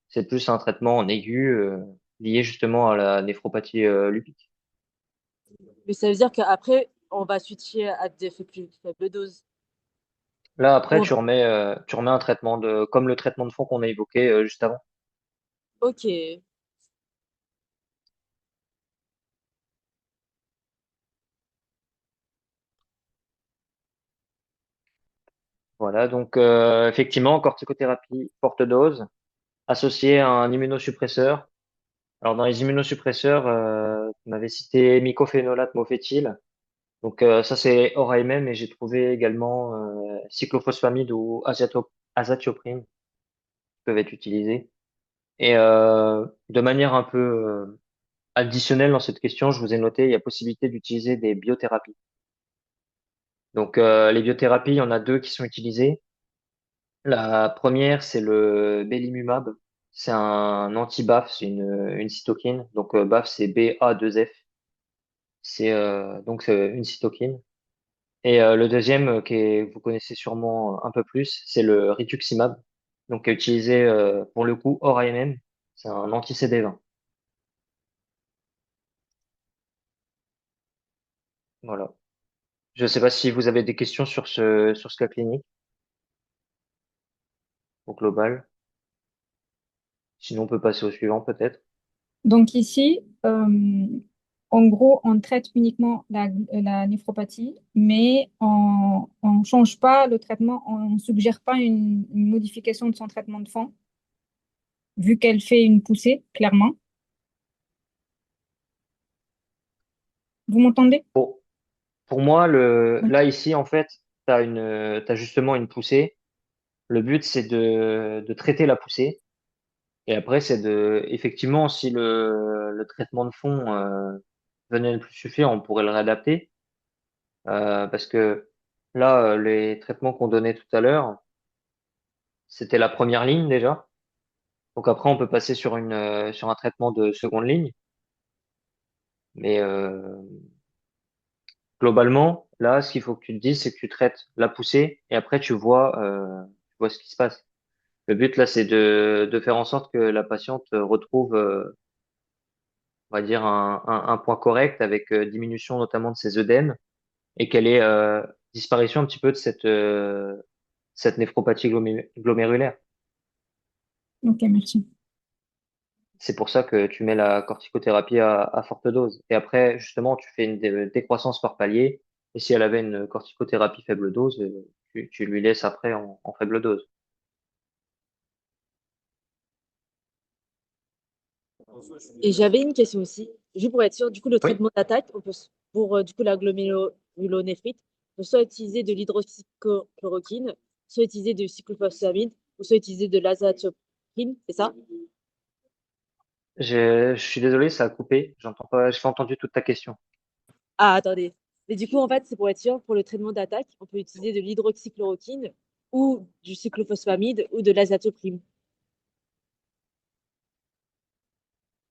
c'est plus un traitement en aigu lié justement à la néphropathie lupique. Mais ça veut dire qu'après, on va switcher à des plus faibles doses. Là, Ou après, on va- tu remets un traitement comme le traitement de fond qu'on a évoqué juste avant. Ok. Voilà, donc effectivement, corticothérapie forte dose associée à un immunosuppresseur. Alors dans les immunosuppresseurs, tu m'avais cité mycophénolate mofétile. Donc ça c'est Oraimem et j'ai trouvé également cyclophosphamide ou azatioprine qui peuvent être utilisés. Et de manière un peu additionnelle dans cette question, je vous ai noté il y a possibilité d'utiliser des biothérapies. Donc les biothérapies, il y en a deux qui sont utilisées. La première, c'est le belimumab. C'est un anti-BAF, c'est une cytokine. Donc BAF, c'est BA2F. C'est une cytokine. Et le deuxième, vous connaissez sûrement un peu plus, c'est le rituximab, donc qui est utilisé pour le coup hors AMM. C'est un anti-CD20. Voilà. Je ne sais pas si vous avez des questions sur ce cas clinique au global. Sinon, on peut passer au suivant peut-être. Donc ici, en gros, on traite uniquement la néphropathie, mais on ne change pas le traitement, on ne suggère pas une modification de son traitement de fond, vu qu'elle fait une poussée, clairement. Vous m'entendez? Pour, pour moi, Oui. là ici, en fait, t'as justement une poussée. Le but, c'est de traiter la poussée. Et après, effectivement, si le traitement de fond venait ne plus suffire, on pourrait le réadapter. Parce que là, les traitements qu'on donnait tout à l'heure, c'était la première ligne déjà. Donc après, on peut passer sur un traitement de seconde ligne. Mais globalement, là, ce qu'il faut que tu te dises, c'est que tu traites la poussée et après, tu vois ce qui se passe. Le but là, c'est de faire en sorte que la patiente retrouve, on va dire, un point correct avec diminution notamment de ses œdèmes et qu'elle ait disparition un petit peu de cette néphropathie glomérulaire. Ok, merci. C'est pour ça que tu mets la corticothérapie à forte dose. Et après, justement, tu fais une décroissance par palier. Et si elle avait une corticothérapie faible dose, tu lui laisses après en faible dose. Et j'avais une question aussi, juste pour être sûr, du coup, le Oui, traitement d'attaque, pour du coup la glomérulonéphrite, on peut soit utiliser de l'hydroxychloroquine, soit utiliser du cyclophosphamide, ou soit utiliser de l'azathioprine, c'est ça? je suis désolé, ça a coupé. J'entends pas, j'ai pas entendu toute ta question. Ah, attendez. Et du coup, en fait, c'est pour être sûr, pour le traitement d'attaque, on peut utiliser de l'hydroxychloroquine ou du cyclophosphamide ou de l'azathioprine.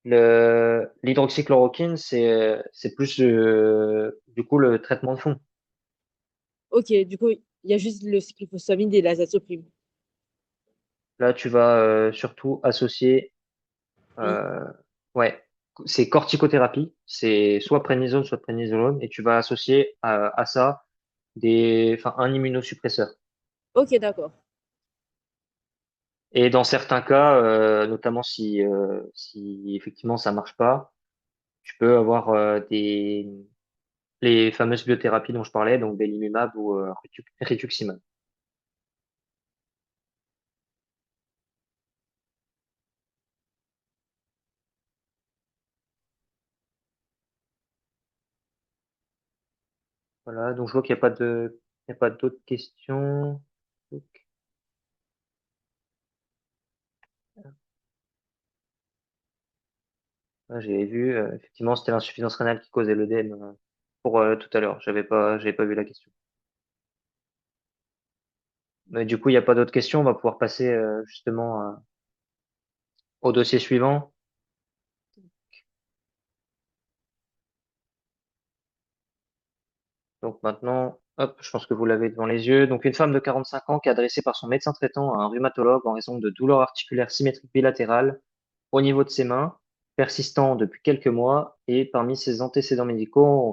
L'hydroxychloroquine, c'est plus du coup le traitement de fond. Ok, du coup, il y a juste le cyclophosphamide et l'azathioprine. Là, tu vas surtout associer, Oui. euh, ouais, c'est corticothérapie, c'est soit prednisone, soit prednisolone, et tu vas associer à ça enfin, un immunosuppresseur. Ok, d'accord. Et dans certains cas, notamment si effectivement ça marche pas, tu peux avoir les fameuses biothérapies dont je parlais, donc belimumab ou rituximab. Voilà, donc je vois qu'il n'y a pas il y a pas d'autres questions. Donc, là, j'avais vu, effectivement, c'était l'insuffisance rénale qui causait l'œdème pour tout à l'heure. J'avais pas vu la question. Mais du coup, il n'y a pas d'autres questions. On va pouvoir passer justement au dossier suivant. Donc maintenant, hop, je pense que vous l'avez devant les yeux. Donc une femme de 45 ans qui est adressée par son médecin traitant à un rhumatologue en raison de douleurs articulaires symétriques bilatérales au niveau de ses mains, persistant depuis quelques mois, et parmi ses antécédents médicaux,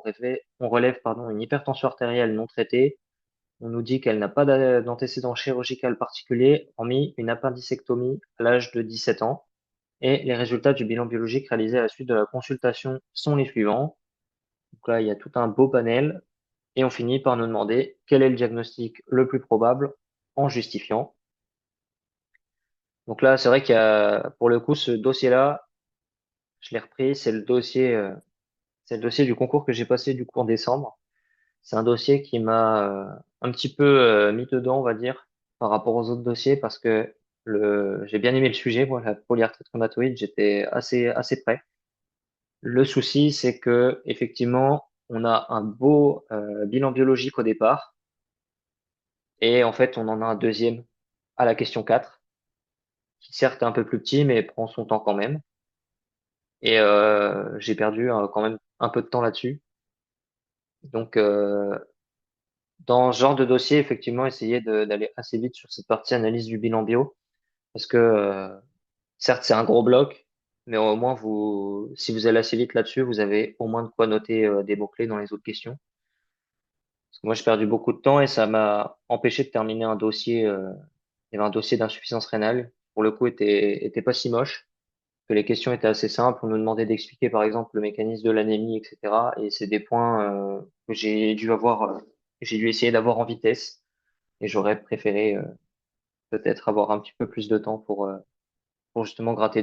on relève une hypertension artérielle non traitée. On nous dit qu'elle n'a pas d'antécédent chirurgical particulier, hormis une appendicectomie à l'âge de 17 ans. Et les résultats du bilan biologique réalisé à la suite de la consultation sont les suivants. Donc là, il y a tout un beau panel. Et on finit par nous demander quel est le diagnostic le plus probable en justifiant. Donc là, c'est vrai qu'il y a, pour le coup, ce dossier-là, je l'ai repris, c'est le dossier du concours que j'ai passé du coup en décembre. C'est un dossier qui m'a un petit peu mis dedans, on va dire, par rapport aux autres dossiers, parce que j'ai bien aimé le sujet, moi, la polyarthrite rhumatoïde, j'étais assez près. Le souci, c'est que effectivement, on a un beau bilan biologique au départ, et en fait, on en a un deuxième à la question 4, qui certes est un peu plus petit, mais prend son temps quand même. Et j'ai perdu quand même un peu de temps là-dessus. Donc, dans ce genre de dossier, effectivement, essayez d'aller assez vite sur cette partie analyse du bilan bio, parce que certes, c'est un gros bloc, mais au moins, si vous allez assez vite là-dessus, vous avez au moins de quoi noter des mots-clés dans les autres questions. Parce que moi, j'ai perdu beaucoup de temps et ça m'a empêché de terminer un dossier. Il y avait un dossier d'insuffisance rénale. Pour le coup, était pas si moche. Que les questions étaient assez simples. On nous demandait d'expliquer, par exemple, le mécanisme de l'anémie, etc. Et c'est des points que j'ai dû essayer d'avoir en vitesse. Et j'aurais préféré peut-être avoir un petit peu plus de temps pour justement gratter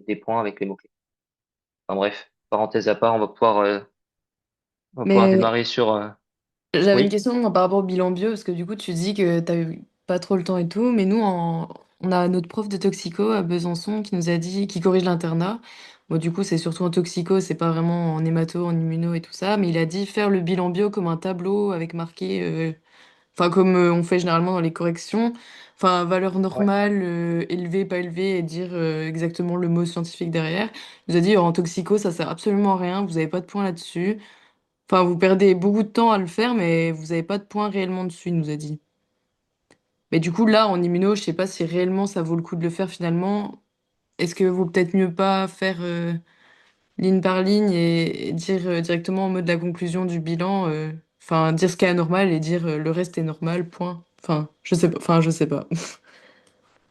des points avec les mots-clés. Enfin bref, parenthèse à part, on va pouvoir Mais démarrer sur... j'avais une oui, question moi, par rapport au bilan bio, parce que du coup, tu dis que t'avais pas trop le temps et tout, mais nous, on a notre prof de toxico à Besançon qui nous a dit, qui corrige l'internat. Bon, du coup, c'est surtout en toxico, c'est pas vraiment en hémato, en immuno et tout ça, mais il a dit faire le bilan bio comme un tableau avec marqué, enfin, comme on fait généralement dans les corrections, enfin, valeur ouais. normale, élevée, pas élevée, et dire exactement le mot scientifique derrière. Il nous a dit, en toxico, ça sert absolument à rien, vous avez pas de point là-dessus. Enfin, vous perdez beaucoup de temps à le faire, mais vous n'avez pas de points réellement dessus, il nous a dit. Mais du coup, là, en immuno, je sais pas si réellement ça vaut le coup de le faire finalement. Est-ce que vaut peut-être mieux pas faire ligne par ligne et dire directement en mode la conclusion du bilan, enfin, dire ce qui est anormal et dire le reste est normal, point. Enfin, je sais pas. Enfin, je sais pas.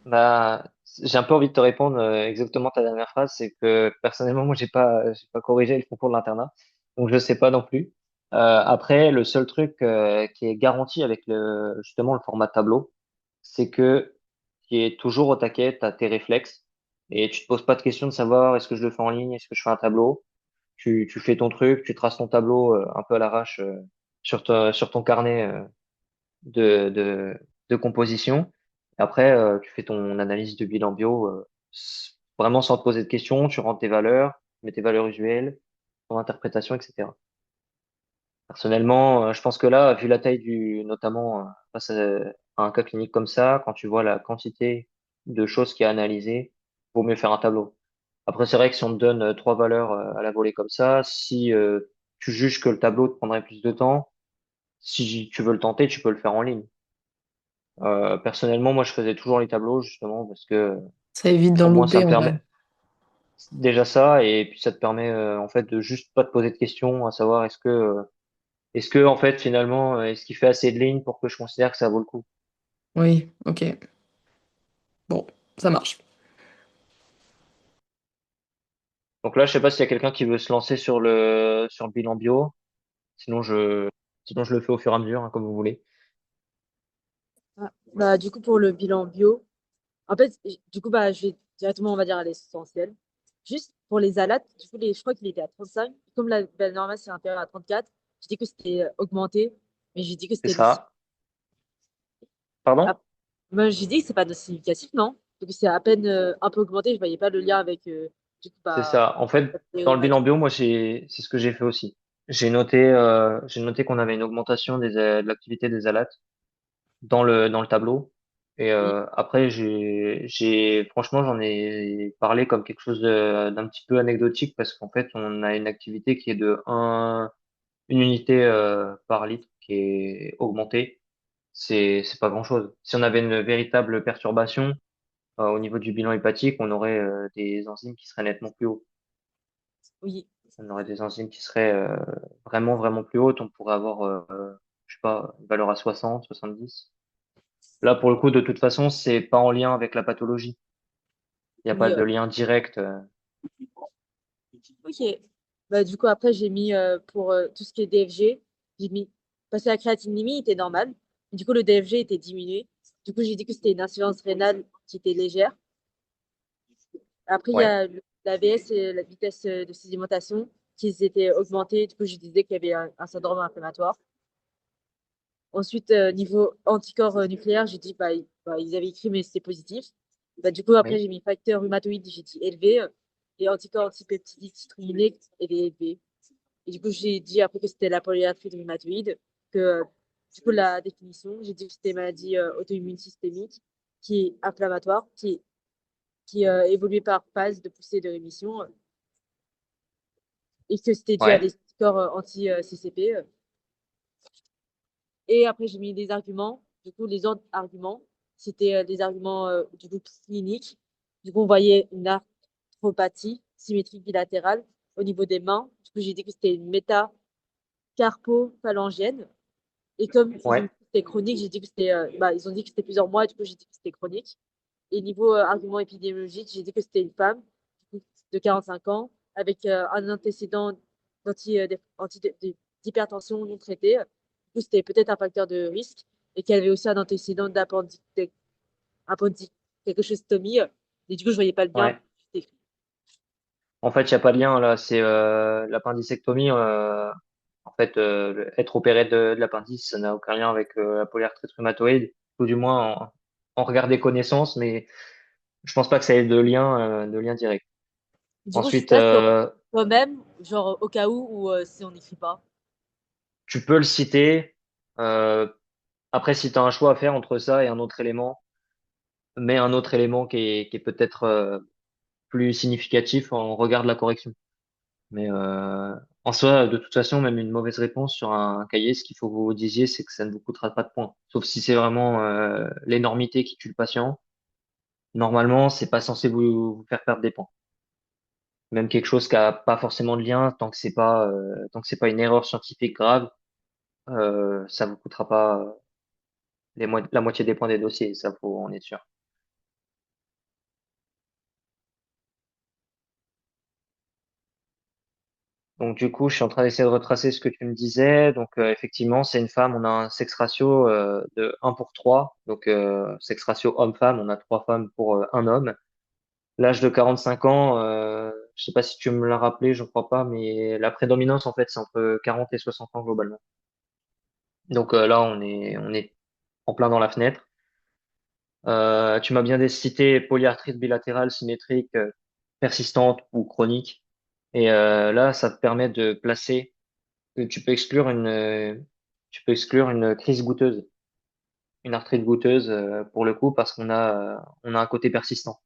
Bah, j'ai un peu envie de te répondre exactement ta dernière phrase, c'est que personnellement, moi, j'ai pas corrigé le concours de l'internat, donc je sais pas non plus. Après, le seul truc qui est garanti avec justement le format tableau, c'est que tu es toujours au taquet, t'as tes réflexes, et tu te poses pas de question de savoir est-ce que je le fais en ligne, est-ce que je fais un tableau. Tu fais ton truc, tu traces ton tableau un peu à l'arrache sur ton carnet de, de, de composition. Après, tu fais ton analyse de bilan bio vraiment sans te poser de questions. Tu rentres tes valeurs, tu mets tes valeurs usuelles, ton interprétation, etc. Personnellement, je pense que là, vu la taille notamment face à un cas clinique comme ça, quand tu vois la quantité de choses qui a analysé, vaut mieux faire un tableau. Après, c'est vrai que si on te donne trois valeurs à la volée comme ça, si tu juges que le tableau te prendrait plus de temps, si tu veux le tenter, tu peux le faire en ligne. Personnellement, moi, je faisais toujours les tableaux justement parce que Ça évite d'en au moins ça louper me en vrai. permet déjà ça et puis ça te permet en fait de juste pas te poser de questions à savoir est-ce que en fait finalement est-ce qu'il fait assez de lignes pour que je considère que ça vaut le coup. Oui, ok. Bon, ça marche. Donc là, je sais pas s'il y a quelqu'un qui veut se lancer sur le bilan bio. Sinon je le fais au fur et à mesure hein, comme vous voulez. Ah, bah, du coup, pour le bilan bio, en fait, du coup, bah, je vais directement, on va dire, à l'essentiel. Juste pour les alates, du coup, je crois qu'il était à 35. Comme la normale, c'est inférieur à 34, j'ai dit que c'était augmenté, mais j'ai dit que C'est c'était ça. Pardon? ah, moi, j'ai dit que c'est pas de significatif, non? Donc, c'est à peine un peu augmenté, je voyais pas le lien avec, du coup, C'est bah, ça. En fait, les dans le bilan rhumatismes. bio, moi, c'est ce que j'ai fait aussi. J'ai noté qu'on avait une augmentation de l'activité des alates dans le tableau. Et Oui, après, franchement, j'en ai parlé comme quelque chose d'un petit peu anecdotique parce qu'en fait, on a une activité qui est une unité par litre qui est augmentée. C'est pas grand-chose. Si on avait une véritable perturbation au niveau du bilan hépatique, on aurait des enzymes qui seraient nettement plus hauts. oui, On aurait des enzymes qui seraient vraiment, vraiment plus hautes. On pourrait avoir, je sais pas, une valeur à 60, 70. Là, pour le coup, de toute façon, c'est pas en lien avec la pathologie. Il n'y a pas oui, de lien direct. ok. Bah, du coup, après, j'ai mis pour tout ce qui est DFG, j'ai mis, parce que la créatinine était normale. Du coup, le DFG était diminué. Du coup, j'ai dit que c'était une insuffisance rénale qui était légère. Après, il y Ouais, a la VS et la vitesse de sédimentation qui étaient augmentées. Du coup, je disais qu'il y avait un syndrome inflammatoire. Ensuite, niveau anticorps nucléaires, j'ai dit bah, ils avaient écrit, mais c'était positif. Bah, du coup, après, oui, j'ai mis facteur rhumatoïde, j'ai dit élevé. Et anticorps antipeptidique citrulliné, et élevé. Et du coup, j'ai dit après que c'était la polyarthrite rhumatoïde, que du coup, la définition, j'ai dit que c'était une maladie auto-immune systémique qui est inflammatoire, qui évolue par phase de poussée de rémission et que c'était dû à ouais, des scores anti-CCP. Et après, j'ai mis des arguments. Du coup, les autres arguments, c'était des arguments du coup cliniques. Du coup, on voyait une arthropathie symétrique bilatérale au niveau des mains. Du coup, j'ai dit que c'était une métacarpophalangienne. Et comme ils ont dit ouais, que c'était chronique, j'ai dit que c'était, bah, ils ont dit que c'était plusieurs mois, du coup, j'ai dit que c'était chronique. Et niveau argument épidémiologique, j'ai dit que c'était une femme du coup, de 45 ans avec un antécédent d'hypertension non traité. Du coup, c'était peut-être un facteur de risque et qu'elle avait aussi un antécédent quelque chose stomie. Et du coup, je voyais pas le lien. ouais. En fait, il n'y a pas de lien là. C'est l'appendicectomie. En fait, être opéré de l'appendice, ça n'a aucun lien avec la polyarthrite rhumatoïde, ou du moins en regard des connaissances, mais je pense pas que ça ait de lien direct. Du coup, je suis Ensuite, là sur toi-même, genre au cas où si on n'écrit pas. tu peux le citer. Euh, Après, si tu as un choix à faire entre ça et un autre élément, mais un autre élément qui est peut-être plus significatif en regard de la correction. Mais en soi, de toute façon, même une mauvaise réponse sur un cahier, ce qu'il faut que vous vous disiez, c'est que ça ne vous coûtera pas de points. Sauf si c'est vraiment l'énormité qui tue le patient. Normalement, c'est pas censé vous faire perdre des points. Même quelque chose qui a pas forcément de lien, tant que c'est pas une erreur scientifique grave, ça vous coûtera pas la moitié des points des dossiers. Ça, faut en être sûr. Donc du coup, je suis en train d'essayer de retracer ce que tu me disais. Donc effectivement, c'est une femme, on a un sexe ratio de 1 pour 3. Donc sexe ratio homme-femme, on a 3 femmes pour un homme. L'âge de 45 ans, je sais pas si tu me l'as rappelé, je crois pas, mais la prédominance, en fait, c'est entre 40 et 60 ans globalement. Donc là, on est en plein dans la fenêtre. Tu m'as bien cité polyarthrite bilatérale symétrique persistante ou chronique. Et là, ça te permet de placer que tu peux exclure une crise goutteuse, une arthrite goutteuse pour le coup parce qu'on a un côté persistant.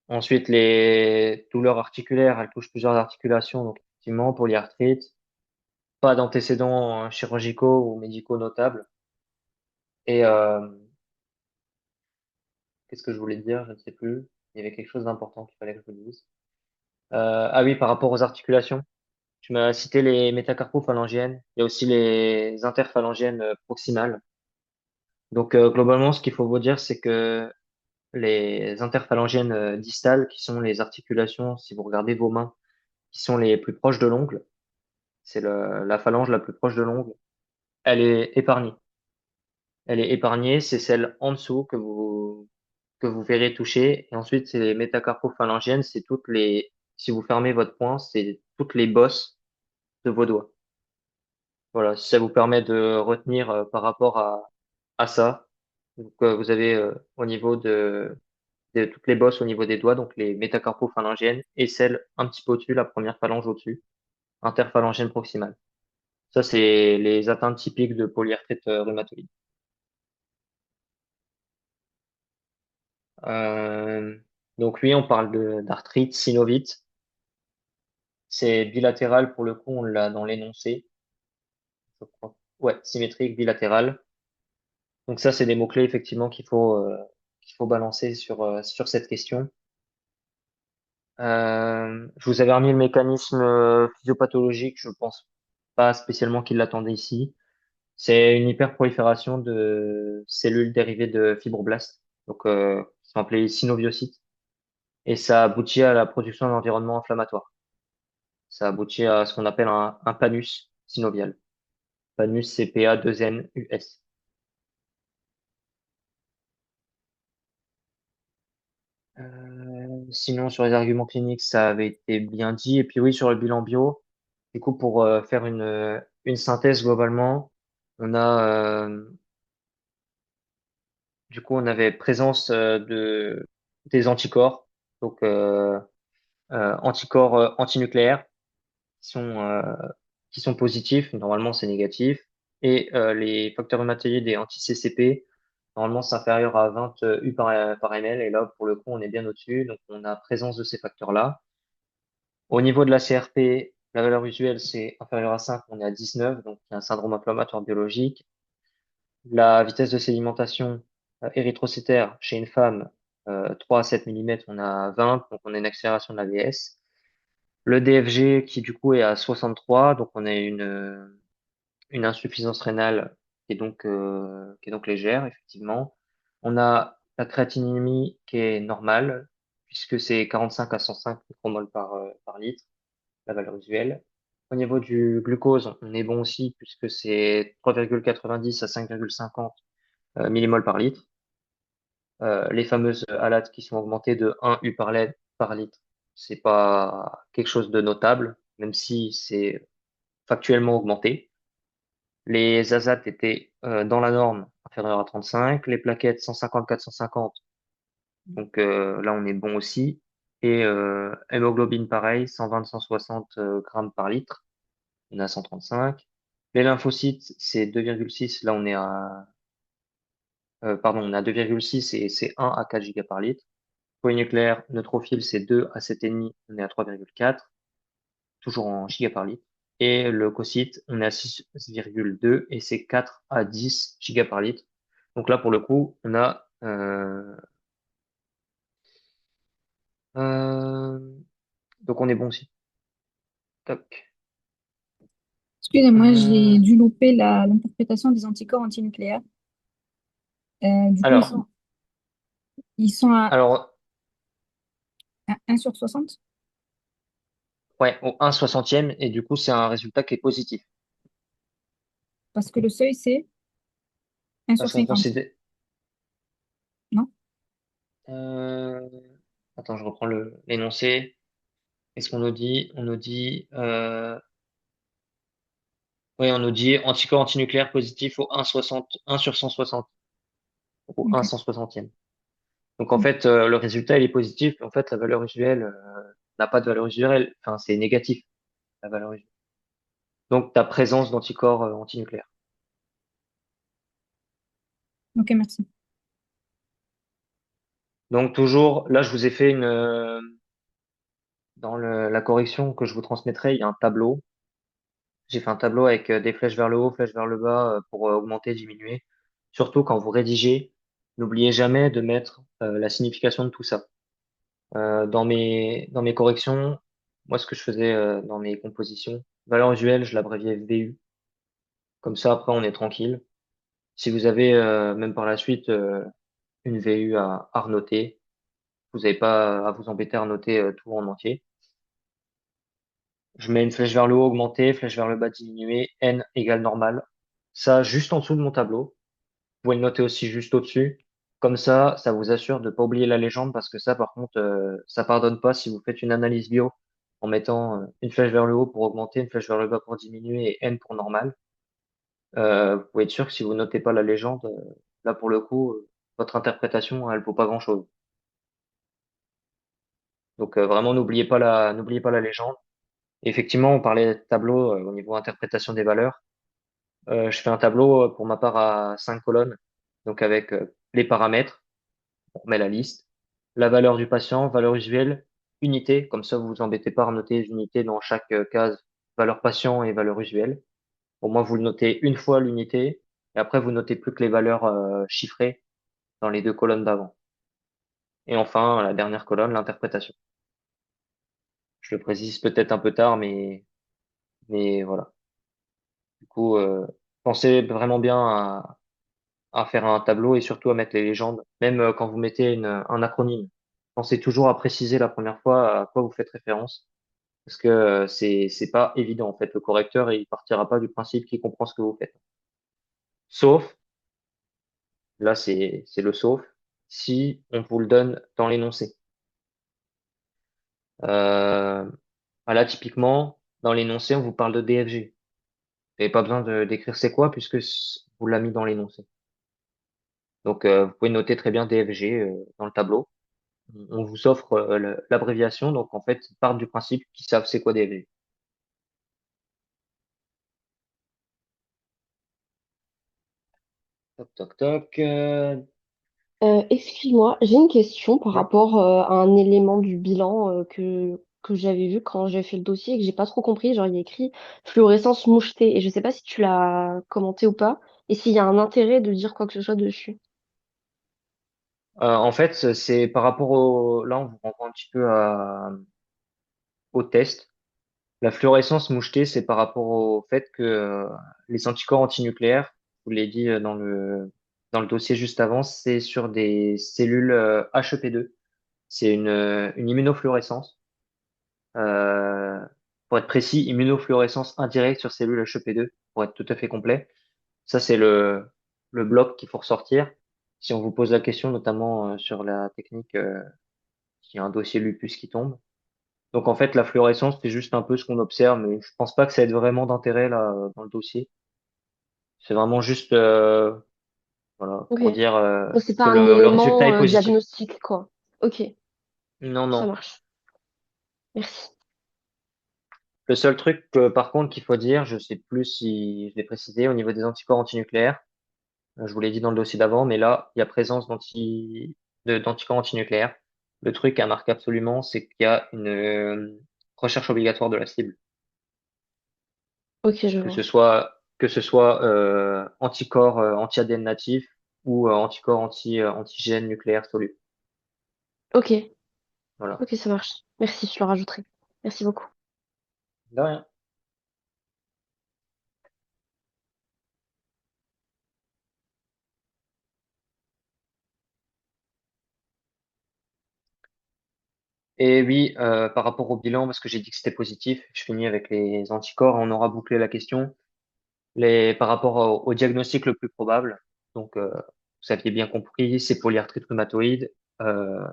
Ensuite, les douleurs articulaires, elles touchent plusieurs articulations, donc effectivement polyarthrite, pas d'antécédents chirurgicaux ou médicaux notables. Et qu'est-ce que je voulais te dire? Je ne sais plus. Il y avait quelque chose d'important qu'il fallait que je vous dise. Ah oui, par rapport aux articulations, tu m'as cité les métacarpophalangiennes. Il y a aussi les interphalangiennes proximales. Donc globalement, ce qu'il faut vous dire, c'est que les interphalangiennes distales, qui sont les articulations, si vous regardez vos mains, qui sont les plus proches de l'ongle, c'est la phalange la plus proche de l'ongle, elle est épargnée. Elle est épargnée, c'est celle en dessous que vous verrez toucher. Et ensuite, c'est les métacarpophalangiennes, c'est si vous fermez votre poing, c'est toutes les bosses de vos doigts. Voilà, si ça vous permet de retenir par rapport à ça. Donc, vous avez au niveau de toutes les bosses au niveau des doigts, donc les métacarpophalangiennes et celle un petit peu au-dessus, la première phalange au-dessus, interphalangienne proximale. Ça, c'est les atteintes typiques de polyarthrite rhumatoïde. Euh, donc oui, on parle d'arthrite synovite. C'est bilatéral pour le coup, on l'a dans l'énoncé, je crois. Ouais, symétrique, bilatéral. Donc ça, c'est des mots-clés effectivement qu'il faut balancer sur cette question. Je vous avais remis le mécanisme physiopathologique, je pense pas spécialement qu'il l'attendait ici. C'est une hyperprolifération de cellules dérivées de fibroblastes, donc qui sont appelées synoviocytes, et ça aboutit à la production d'un environnement inflammatoire. Ça aboutit à ce qu'on appelle un panus synovial. Panus, c'est PA2NUS. Sinon, sur les arguments cliniques, ça avait été bien dit. Et puis oui, sur le bilan bio, du coup, pour faire une synthèse globalement, on a on avait présence des anticorps, donc anticorps antinucléaires qui sont euh, qui sont positifs. Normalement, c'est négatif. Et les facteurs rhumatoïdes et anti-CCP, normalement, c'est inférieur à 20 U par ml. Et là, pour le coup, on est bien au-dessus. Donc, on a présence de ces facteurs-là. Au niveau de la CRP, la valeur usuelle, c'est inférieur à 5, on est à 19, donc il y a un syndrome inflammatoire biologique. La vitesse de sédimentation érythrocytaire chez une femme, 3 à 7 millimètres, on a 20, donc on a une accélération de la VS. Le DFG qui du coup est à 63, donc on a une insuffisance rénale qui est donc légère, effectivement. On a la créatinémie qui est normale, puisque c'est 45 à 105 micromoles par litre, la valeur usuelle. Au niveau du glucose, on est bon aussi, puisque c'est 3,90 à 5,50 millimoles par litre. Les fameuses ALAT qui sont augmentées de 1 U par litre, c'est pas quelque chose de notable, même si c'est factuellement augmenté. Les ASAT étaient dans la norme inférieure à 35, les plaquettes 150-450, donc là on est bon aussi. Et hémoglobine pareil, 120-160 grammes par litre, on est à 135. Les lymphocytes, c'est 2,6, là on est à 2,6 et c'est 1 à 4 gigas par litre. Polynucléaire, neutrophile, c'est 2 à 7,5, on est à 3,4, toujours en giga par litre. Et le leucocyte, on est à 6,2 et c'est 4 à 10 giga par litre. Donc là, pour le coup, on a euh, donc on est bon aussi. Toc. Excusez-moi, j'ai Euh, dû louper l'interprétation des anticorps antinucléaires. Du coup, alors, ils sont alors, à 1 sur 60 ouais, au 1/60e et du coup, c'est un résultat qui est positif parce que le seuil, c'est 1 sur parce qu'on 50, considère non? Euh, Attends, je reprends l'énoncé. Qu'est-ce qu'on nous dit? On nous dit, oui, on nous dit anticorps antinucléaires positifs au 1,60, 1 sur 160, au Ok. 1 160e. Donc en fait, le résultat il est positif. En fait, la valeur usuelle n'a pas de valeur usuelle. Enfin, c'est négatif la valeur usuelle. Donc ta présence d'anticorps antinucléaires. Ok, merci. Donc toujours, là, je vous ai fait dans la correction que je vous transmettrai, il y a un tableau. J'ai fait un tableau avec des flèches vers le haut, flèches vers le bas pour augmenter, diminuer. Surtout quand vous rédigez, n'oubliez jamais de mettre la signification de tout ça. Dans mes corrections, moi, ce que je faisais dans mes compositions, valeur usuelle, je l'abréviais VU. Comme ça, après, on est tranquille. Si vous avez, même par la suite, une VU à renoter, vous n'avez pas à vous embêter à renoter tout en entier. Je mets une flèche vers le haut, augmenter, flèche vers le bas, diminuer, N égale normal. Ça, juste en dessous de mon tableau. Vous pouvez le noter aussi juste au-dessus. Comme ça vous assure de pas oublier la légende parce que ça, par contre, ça pardonne pas si vous faites une analyse bio en mettant une flèche vers le haut pour augmenter, une flèche vers le bas pour diminuer et N pour normal. Vous pouvez être sûr que si vous notez pas la légende, là pour le coup, votre interprétation, elle vaut pas grand-chose. Donc vraiment, n'oubliez pas la légende. Et effectivement, on parlait de tableau au niveau interprétation des valeurs. Je fais un tableau pour ma part à 5 colonnes, donc avec les paramètres. On met la liste, la valeur du patient, valeur usuelle, unité, comme ça vous vous embêtez pas à noter les unités dans chaque case, valeur patient et valeur usuelle. Au moins vous le notez une fois l'unité, et après vous notez plus que les valeurs chiffrées dans les 2 colonnes d'avant. Et enfin, la dernière colonne, l'interprétation. Je le précise peut-être un peu tard, mais voilà. Du coup, pensez vraiment bien à faire un tableau et surtout à mettre les légendes, même quand vous mettez un acronyme. Pensez toujours à préciser la première fois à quoi vous faites référence, parce que c'est pas évident en fait. Le correcteur, il partira pas du principe qu'il comprend ce que vous faites. Sauf, là c'est le sauf, si on vous le donne dans l'énoncé. Euh, Là typiquement, dans l'énoncé, on vous parle de DFG. Vous n'avez pas besoin d'écrire c'est quoi puisque vous l'a mis dans l'énoncé. Donc vous pouvez noter très bien DFG dans le tableau. On vous offre l'abréviation, donc en fait, ils partent du principe qu'ils savent c'est quoi DFG. Toc, toc, toc. Excuse-moi, j'ai une question par Ouais. rapport à un élément du bilan que j'avais vu quand j'ai fait le dossier et que j'ai pas trop compris. Genre, il y a écrit fluorescence mouchetée et je sais pas si tu l'as commenté ou pas et s'il y a un intérêt de dire quoi que ce soit dessus. En fait, c'est par rapport au. Là, on vous renvoie un petit peu au test. La fluorescence mouchetée, c'est par rapport au fait que les anticorps antinucléaires, je vous l'ai dit dans le dossier juste avant, c'est sur des cellules HEP2. C'est une immunofluorescence. Euh, pour être précis, immunofluorescence indirecte sur cellules HEP2, pour être tout à fait complet. Ça, c'est le bloc qu'il faut ressortir. Si on vous pose la question, notamment sur la technique, s'il y a un dossier lupus qui tombe. Donc en fait, la fluorescence, c'est juste un peu ce qu'on observe, mais je pense pas que ça ait vraiment d'intérêt là dans le dossier. C'est vraiment juste voilà, Ok. pour dire Donc c'est pas que un le résultat est élément positif. diagnostique, quoi. Ok, Non, ça non. marche. Merci. Le seul truc, par contre, qu'il faut dire, je sais plus si je l'ai précisé, au niveau des anticorps antinucléaires, je vous l'ai dit dans le dossier d'avant, mais là, il y a présence d'anticorps antinucléaires. Le truc à marquer absolument, c'est qu'il y a une recherche obligatoire de la cible, Ok, je que vois. ce soit anticorps anti-ADN natif ou anticorps antigène nucléaire soluble. Ok, Voilà. ok, ça marche. Merci, je le rajouterai. Merci beaucoup. De rien. Et oui, par rapport au bilan, parce que j'ai dit que c'était positif, je finis avec les anticorps, on aura bouclé la question. Par rapport au diagnostic le plus probable, donc vous aviez bien compris, c'est polyarthrite rhumatoïde. Euh,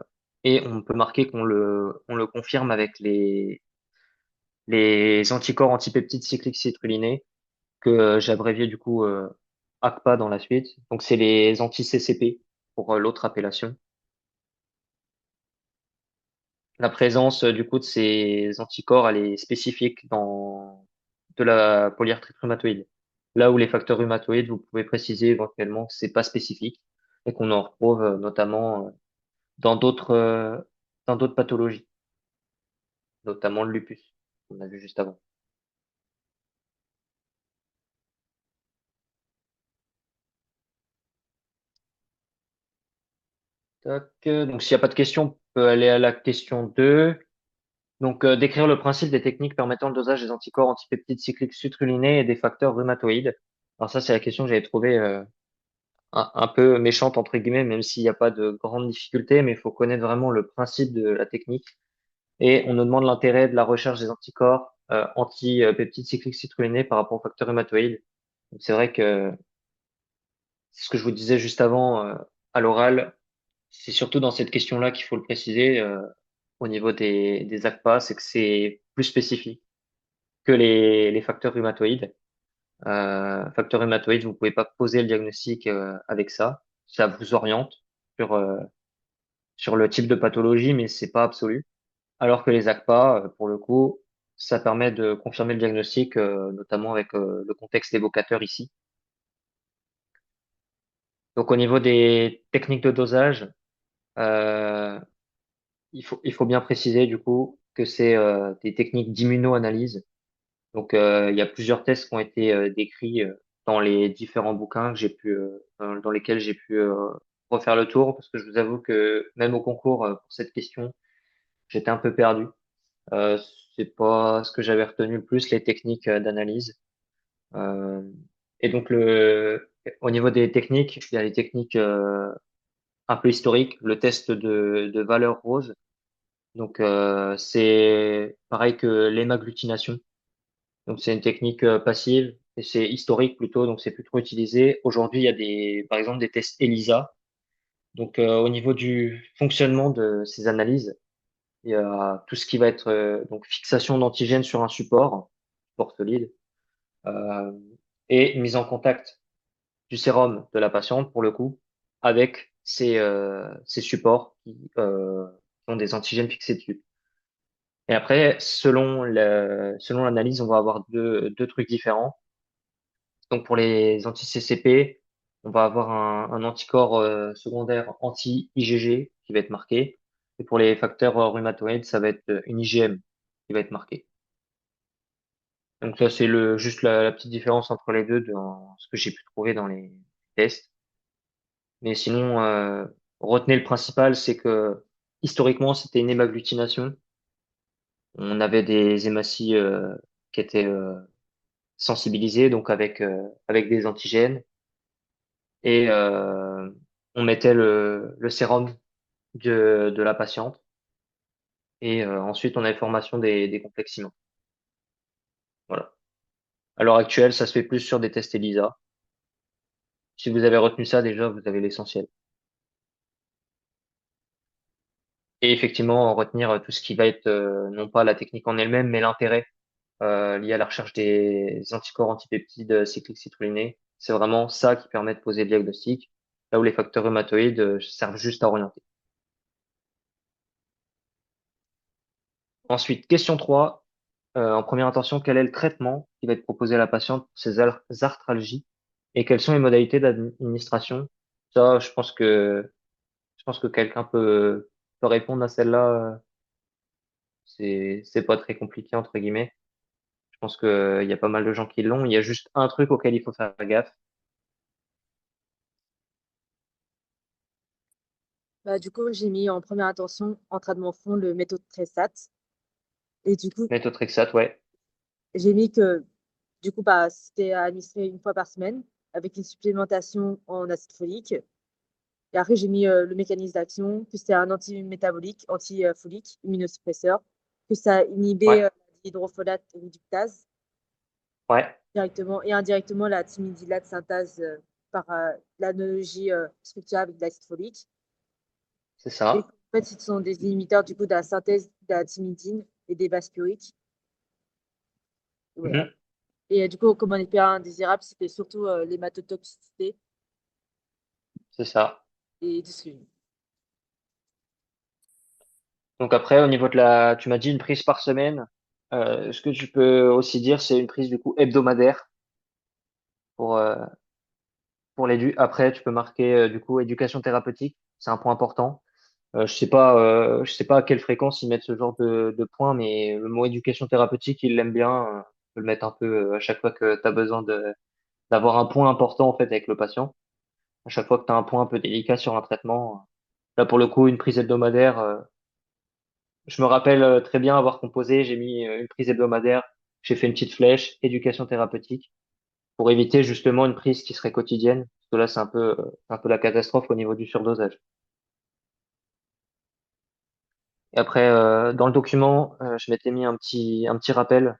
et on peut marquer on le confirme avec les anticorps antipeptides cycliques citrulinés que j'ai abrévié du coup ACPA dans la suite. Donc c'est les anti-CCP pour l'autre appellation. La présence du coup de ces anticorps, elle est spécifique dans de la polyarthrite rhumatoïde. Là où les facteurs rhumatoïdes, vous pouvez préciser éventuellement que c'est pas spécifique et qu'on en retrouve notamment dans dans d'autres pathologies, notamment le lupus, qu'on a vu juste avant. Tac, donc s'il n'y a pas de questions, on peut aller à la question 2. Donc, décrire le principe des techniques permettant le dosage des anticorps antipeptides cycliques citrulinés et des facteurs rhumatoïdes. Alors ça, c'est la question que j'avais trouvée un peu méchante, entre guillemets, même s'il n'y a pas de grande difficulté, mais il faut connaître vraiment le principe de la technique. Et on nous demande l'intérêt de la recherche des anticorps antipeptides cycliques citrulinés par rapport aux facteurs rhumatoïdes. Donc, c'est vrai que c'est ce que je vous disais juste avant à l'oral. C'est surtout dans cette question-là qu'il faut le préciser au niveau des ACPA, c'est que c'est plus spécifique que les facteurs rhumatoïdes. Facteurs rhumatoïdes, vous pouvez pas poser le diagnostic avec ça. Ça vous oriente sur, sur le type de pathologie, mais c'est pas absolu. Alors que les ACPA, pour le coup, ça permet de confirmer le diagnostic, notamment avec le contexte évocateur ici. Donc au niveau des techniques de dosage, euh, il faut bien préciser du coup que c'est des techniques d'immunoanalyse. Donc, il y a plusieurs tests qui ont été décrits dans les différents bouquins que j'ai pu, dans lesquels j'ai pu refaire le tour, parce que je vous avoue que même au concours pour cette question, j'étais un peu perdu. Euh, c'est pas ce que j'avais retenu le plus, les techniques d'analyse. Euh, et donc, au niveau des techniques, il y a les techniques un peu historiques, le test de valeur rose. Donc, c'est pareil que l'hémagglutination. Donc c'est une technique passive et c'est historique plutôt, donc c'est plus trop utilisé. Aujourd'hui, il y a par exemple, des tests ELISA. Donc au niveau du fonctionnement de ces analyses, il y a tout ce qui va être donc fixation d'antigènes sur un support solide, euh, et mise en contact du sérum de la patiente pour le coup avec ces supports qui ont des antigènes fixés dessus. Et après, selon l'analyse, on va avoir deux trucs différents. Donc pour les anti-CCP, on va avoir un anticorps secondaire anti-IgG qui va être marqué. Et pour les facteurs rhumatoïdes, ça va être une IgM qui va être marquée. Donc ça, c'est juste la petite différence entre les deux dans ce que j'ai pu trouver dans les tests. Mais sinon, retenez le principal, c'est que historiquement, c'était une hémagglutination. On avait des hématies qui étaient sensibilisées, donc avec des antigènes. Et on mettait le sérum de la patiente et ensuite on avait formation des complexes ciment. Voilà. À l'heure actuelle, ça se fait plus sur des tests ELISA. Si vous avez retenu ça, déjà, vous avez l'essentiel. Et effectivement, retenir tout ce qui va être non pas la technique en elle-même, mais l'intérêt lié à la recherche des anticorps antipeptides cycliques citrulinés. C'est vraiment ça qui permet de poser le diagnostic, là où les facteurs rhumatoïdes servent juste à orienter. Ensuite, question 3. En première intention, quel est le traitement qui va être proposé à la patiente pour ces arthralgies et quelles sont les modalités d'administration? Ça, je pense que quelqu'un peut répondre à celle-là. C'est pas très compliqué, entre guillemets. Je pense que, il y a pas mal de gens qui l'ont. Il y a juste un truc auquel il faut faire gaffe. Bah, du coup, j'ai mis en première intention en traitement fond le méthotrexate. Et du coup, Méthotrexate, ouais. j'ai mis que du coup, bah, c'était à administrer une fois par semaine avec une supplémentation en acide folique. Et après, j'ai mis le mécanisme d'action, que c'était un antimétabolique, antifolique, immunosuppresseur, que ça inhibait Ouais, l'hydrofolate réductase ouais. directement et indirectement la timidylate synthase par l'analogie structurelle avec l'acide folique. c'est Et ça. en fait, ce sont des inhibiteurs du coup de la synthèse de la thymidine et des bases puriques. Voilà. Mhm. Et du coup, comme on est indésirable, c'était surtout l'hématotoxicité C'est ça. et dysurie. Donc après, au niveau de tu m'as dit une prise par semaine. Ce que tu peux aussi dire, c'est une prise du coup hebdomadaire pour Après, tu peux marquer du coup éducation thérapeutique. C'est un point important. Je sais pas à quelle fréquence ils mettent ce genre de points, mais le mot éducation thérapeutique, ils l'aiment bien. Tu peux le mettre un peu à chaque fois que tu as besoin d'avoir un point important en fait avec le patient. À chaque fois que tu as un point un peu délicat sur un traitement. Là, pour le coup, une prise hebdomadaire. Je me rappelle très bien avoir composé. J'ai mis une prise hebdomadaire. J'ai fait une petite flèche éducation thérapeutique pour éviter justement une prise qui serait quotidienne. Parce que là, c'est un peu la catastrophe au niveau du surdosage. Et après, dans le document, je m'étais mis un petit rappel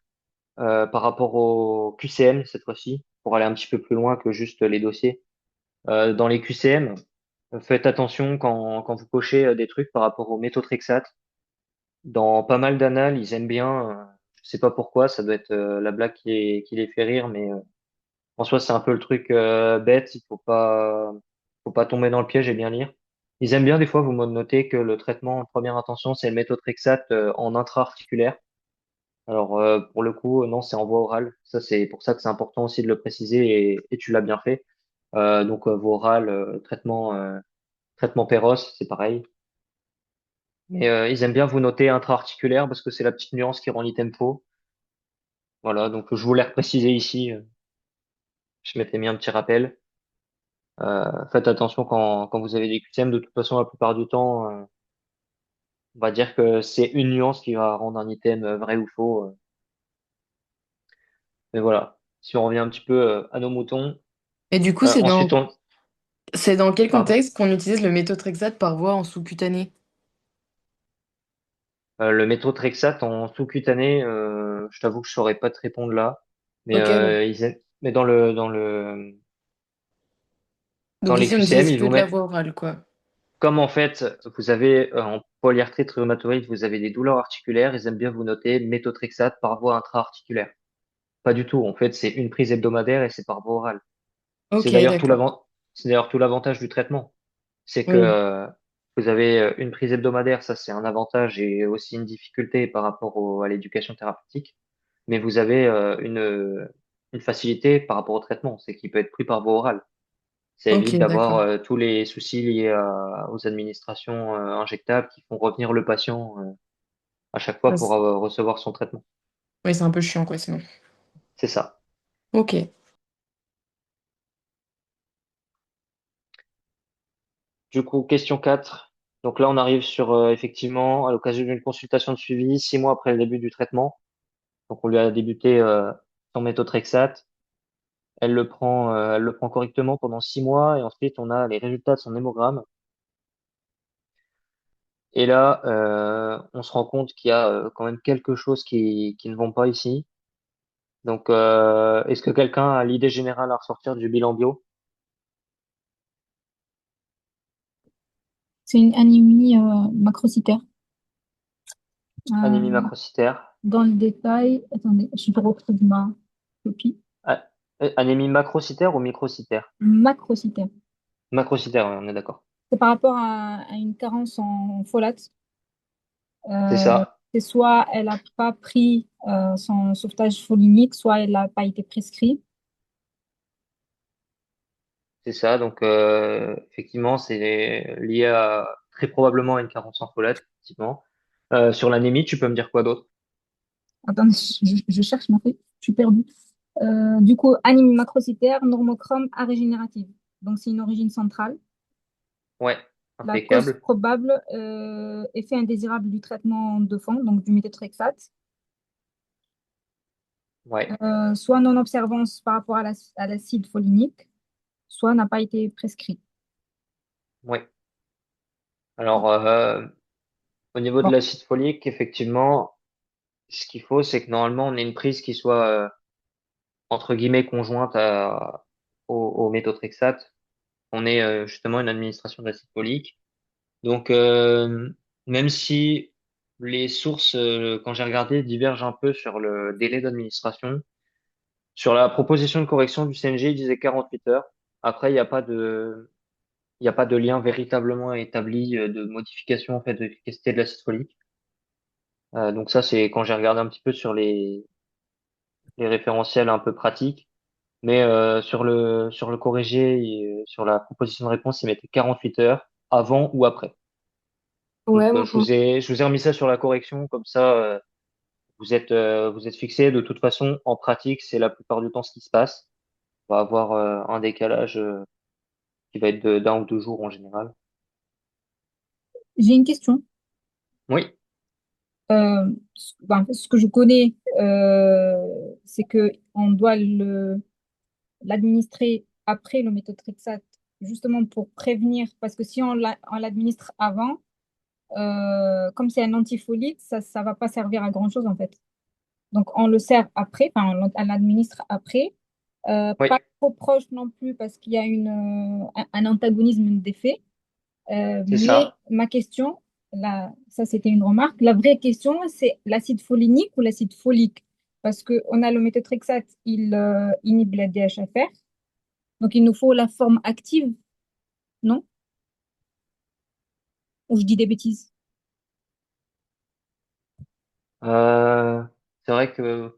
par rapport au QCM cette fois-ci, pour aller un petit peu plus loin que juste les dossiers. Dans les QCM, faites attention quand vous cochez des trucs par rapport au méthotrexate. Dans pas mal d'annales, ils aiment bien, je sais pas pourquoi, ça doit être la blague qui les fait rire, mais en soi, c'est un peu le truc bête, faut pas tomber dans le piège et bien lire. Ils aiment bien des fois vous noter que le traitement en première intention, c'est le méthotrexate en intra-articulaire. Alors pour le coup, non, c'est en voie orale. Ça, c'est pour ça que c'est important aussi de le préciser et tu l'as bien fait. Donc voie orale, traitement Péros, c'est pareil. Mais ils aiment bien vous noter intra-articulaire parce que c'est la petite nuance qui rend l'itempo. Voilà, donc je voulais repréciser ici. Je m'étais mis un petit rappel. Faites attention quand vous avez des QCM. De toute façon, la plupart du temps, on va dire que c'est une nuance qui va rendre un item vrai ou faux. Mais voilà. Si on revient un petit peu à nos moutons. Et du coup, Ensuite, c'est dans quel pardon. contexte qu'on utilise le méthotrexate par voie en sous-cutanée? Le méthotrexate en sous-cutané, je t'avoue que je saurais pas te répondre là. Mais Ok, ouais. mais dans Donc les ici, on QCM, n'utilise ils que vont de la mettre voie orale, quoi. comme en fait vous avez en polyarthrite rhumatoïde, vous avez des douleurs articulaires, ils aiment bien vous noter méthotrexate par voie intra-articulaire. Pas du tout. En fait, c'est une prise hebdomadaire et c'est par voie orale. Ok, d'accord. C'est d'ailleurs tout l'avantage du traitement. C'est que Oui, vous avez une prise hebdomadaire, ça c'est un avantage et aussi une difficulté par rapport à l'éducation thérapeutique. Mais vous avez une facilité par rapport au traitement, c'est qu'il peut être pris par voie orale. Ça ok, évite d'avoir d'accord. tous les soucis liés aux administrations injectables qui font revenir le patient à chaque fois Ouais, pour recevoir son traitement. ouais, c'est un peu chiant, quoi, sinon. C'est ça. Ok. Du coup, question 4. Donc là, on arrive sur effectivement à l'occasion d'une consultation de suivi, 6 mois après le début du traitement. Donc on lui a débuté son méthotrexate. Elle le prend correctement pendant 6 mois et ensuite on a les résultats de son hémogramme. Et là, on se rend compte qu'il y a quand même quelque chose qui ne vont pas ici. Donc, est-ce que quelqu'un a l'idée générale à ressortir du bilan bio? C'est une anémie macrocytaire. Anémie Euh, macrocytaire. dans le détail, attendez, je retrouve ma copie. Ah, anémie macrocytaire ou microcytaire? Macrocytaire. Macrocytaire, ouais, on est d'accord. C'est par rapport à une carence en folate. C'est Euh, ça, c'est soit elle n'a pas pris son sauvetage folinique, soit elle n'a pas été prescrit. c'est ça. Donc, effectivement, c'est lié à très probablement à une carence en folate, effectivement. Sur l'anémie, tu peux me dire quoi d'autre? Attendez, je cherche ma feuille, je suis perdue. Du coup, anémie macrocytaire, normochrome arégénérative. Donc, c'est une origine centrale. Ouais, La cause impeccable. probable, effet indésirable du traitement de fond, donc du méthotrexate. Ouais, Soit non-observance par rapport à l'acide folinique, soit n'a pas été prescrit. ouais. Alors, au niveau de Bon, l'acide folique, effectivement, ce qu'il faut, c'est que normalement, on ait une prise qui soit entre guillemets conjointe au méthotrexate. On ait justement une administration d'acide folique. Donc, même si les sources, quand j'ai regardé, divergent un peu sur le délai d'administration, sur la proposition de correction du CNG, il disait 48 heures. Après, il y a pas de lien véritablement établi de modification en fait de l'efficacité de l'acide folique. Donc ça, c'est quand j'ai regardé un petit peu sur les référentiels un peu pratiques. Mais sur le corrigé et sur la proposition de réponse, il mettait 48 heures avant ou après. Ouais, Donc je vous ai remis ça sur la correction, comme ça vous êtes fixé. De toute façon, en pratique, c'est la plupart du temps ce qui se passe. On va avoir un décalage qui va être d'un ou deux jours en général. J'ai une question. Oui, Ce que je connais, c'est que on doit l'administrer après le méthotrexate, justement pour prévenir, parce que si on l'administre avant, comme c'est un antifolique, ça va pas servir à grand-chose en fait. Donc on le sert après, enfin on l'administre après, oui, pas trop proche non plus parce qu'il y a un antagonisme d'effet. c'est Mais ça. ma question, là, ça c'était une remarque. La vraie question, c'est l'acide folinique ou l'acide folique? Parce qu'on a le méthotrexate, il inhibe la DHFR. Donc il nous faut la forme active, non? Ou je dis des bêtises? Euh, c'est vrai que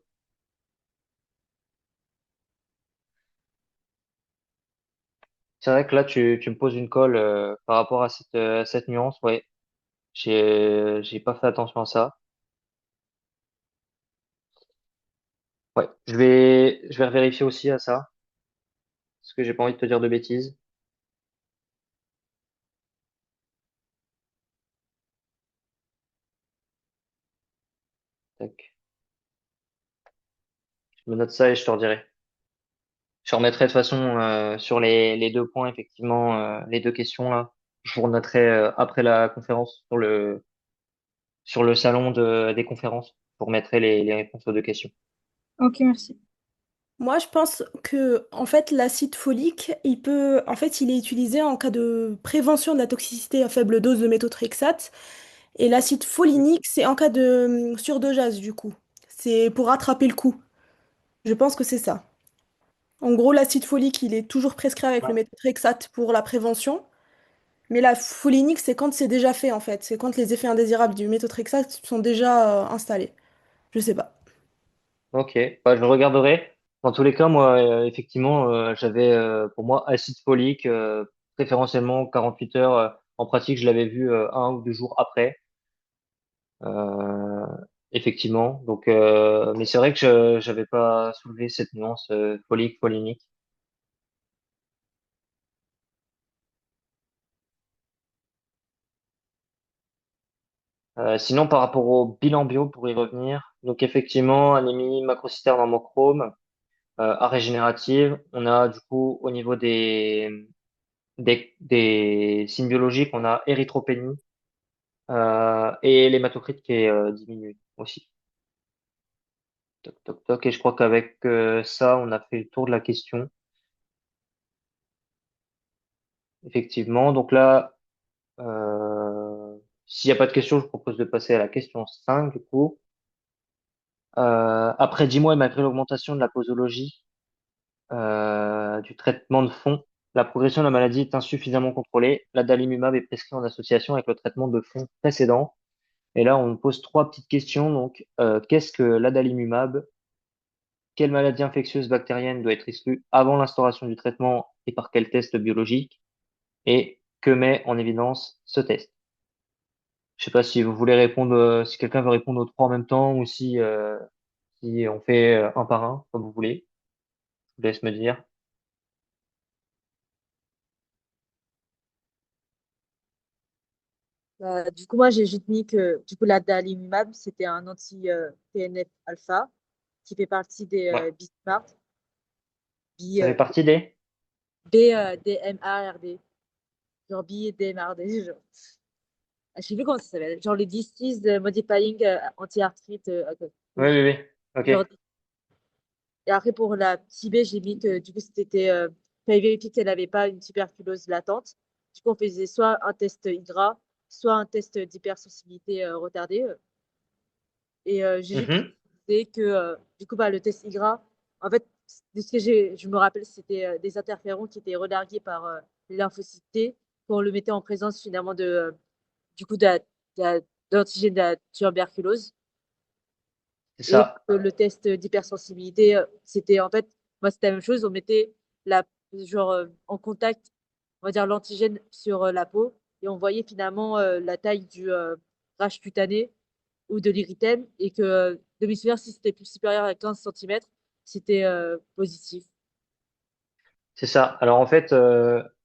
là tu me poses une colle par rapport à cette nuance. Ouais, j'ai pas fait attention à ça. Ouais, je vais vérifier aussi à ça parce que j'ai pas envie de te dire de bêtises. Tac. Je me note ça et je te redirai. Je remettrai de toute façon sur les deux points, effectivement, les deux questions là. Je vous renoterai après la conférence sur le salon des conférences. Je vous remettrai les réponses aux deux questions. Ok, merci. Moi, je pense que en fait, l'acide folique, il est utilisé en cas de prévention de la toxicité à faible dose de méthotrexate, et l'acide folinique, c'est en cas de surdosage du coup. C'est pour rattraper le coup. Je pense que c'est ça. En gros, l'acide folique, il est toujours prescrit avec le Ouais. méthotrexate pour la prévention, mais la folinique, c'est quand c'est déjà fait en fait. C'est quand les effets indésirables du méthotrexate sont déjà installés. Je sais pas. Ok, bah, je regarderai. Dans tous les cas, moi, effectivement, j'avais pour moi acide folique, préférentiellement 48 heures. En pratique, je l'avais vu un ou deux jours après. Euh, effectivement. Donc, mais c'est vrai que j'avais pas soulevé cette nuance folique, folinique. Sinon, par rapport au bilan bio, pour y revenir, donc effectivement, anémie macrocytaire normochrome, arrêt régénérative. On a du coup au niveau des signes biologiques, on a érythropénie et l'hématocrite qui est diminué aussi. Toc, toc, toc. Et je crois qu'avec ça, on a fait le tour de la question, effectivement. Donc là, s'il n'y a pas de question, je propose de passer à la question 5 du coup. Après 10 mois et malgré l'augmentation de la posologie, du traitement de fond, la progression de la maladie est insuffisamment contrôlée. L'adalimumab est prescrit en association avec le traitement de fond précédent. Et là, on me pose trois petites questions. Donc, qu'est-ce que l'adalimumab? Quelle maladie infectieuse bactérienne doit être exclue avant l'instauration du traitement et par quel test biologique? Et que met en évidence ce test? Je sais pas si vous voulez répondre, si quelqu'un veut répondre aux trois en même temps ou si on fait un par un, comme vous voulez. Je vous laisse me dire. Du coup, moi, j'ai juste mis que du coup, l'adalimumab, c'était un anti-TNF-alpha qui fait partie des Ouais. BSMART, Ça fait partie des? BDMARD, genre BDMARD, genre. Ah, je sais plus comment ça s'appelle, genre les Disease Modifying Anti-Arthrite. Oui, oui, oui. Genre, Ok. et après, pour la Tibet, j'ai mis que du coup, c'était. Fallait vérifier qu'elle n'avait pas une tuberculose latente. Du coup, on faisait soit un test Hydra, soit un test d'hypersensibilité retardée. Et j'ai vu Mhm. que du coup, bah, le test IGRA, en fait, de ce que je me rappelle, c'était des interférons qui étaient relargués par les lymphocytes T pour le mettre en présence finalement du coup, de d'antigène de la tuberculose. C'est Et ça. le test d'hypersensibilité, c'était en fait, moi, c'était la même chose. On mettait genre, en contact, on va dire, l'antigène sur la peau et on voyait finalement la taille du rash cutané ou de l'érythème et que demi-sphère, si c'était plus supérieur à 15 centimètres, c'était positif. C'est ça. Alors en fait,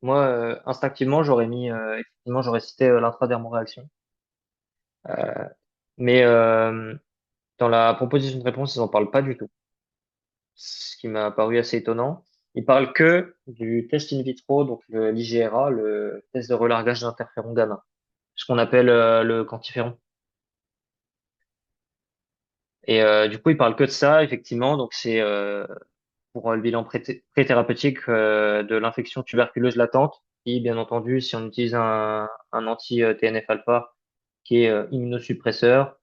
moi, instinctivement, effectivement, j'aurais cité l'intradermoréaction. Mais dans la proposition de réponse, ils en parlent pas du tout. Ce qui m'a paru assez étonnant. Ils parlent que du test in vitro, donc l'IGRA, le test de relargage d'interféron gamma, ce qu'on appelle le quantiféron. Et du coup, ils parlent que de ça, effectivement. Donc c'est pour le bilan pré-thérapeutique de l'infection tuberculeuse latente. Et bien entendu, si on utilise un anti-TNF-alpha qui est immunosuppresseur,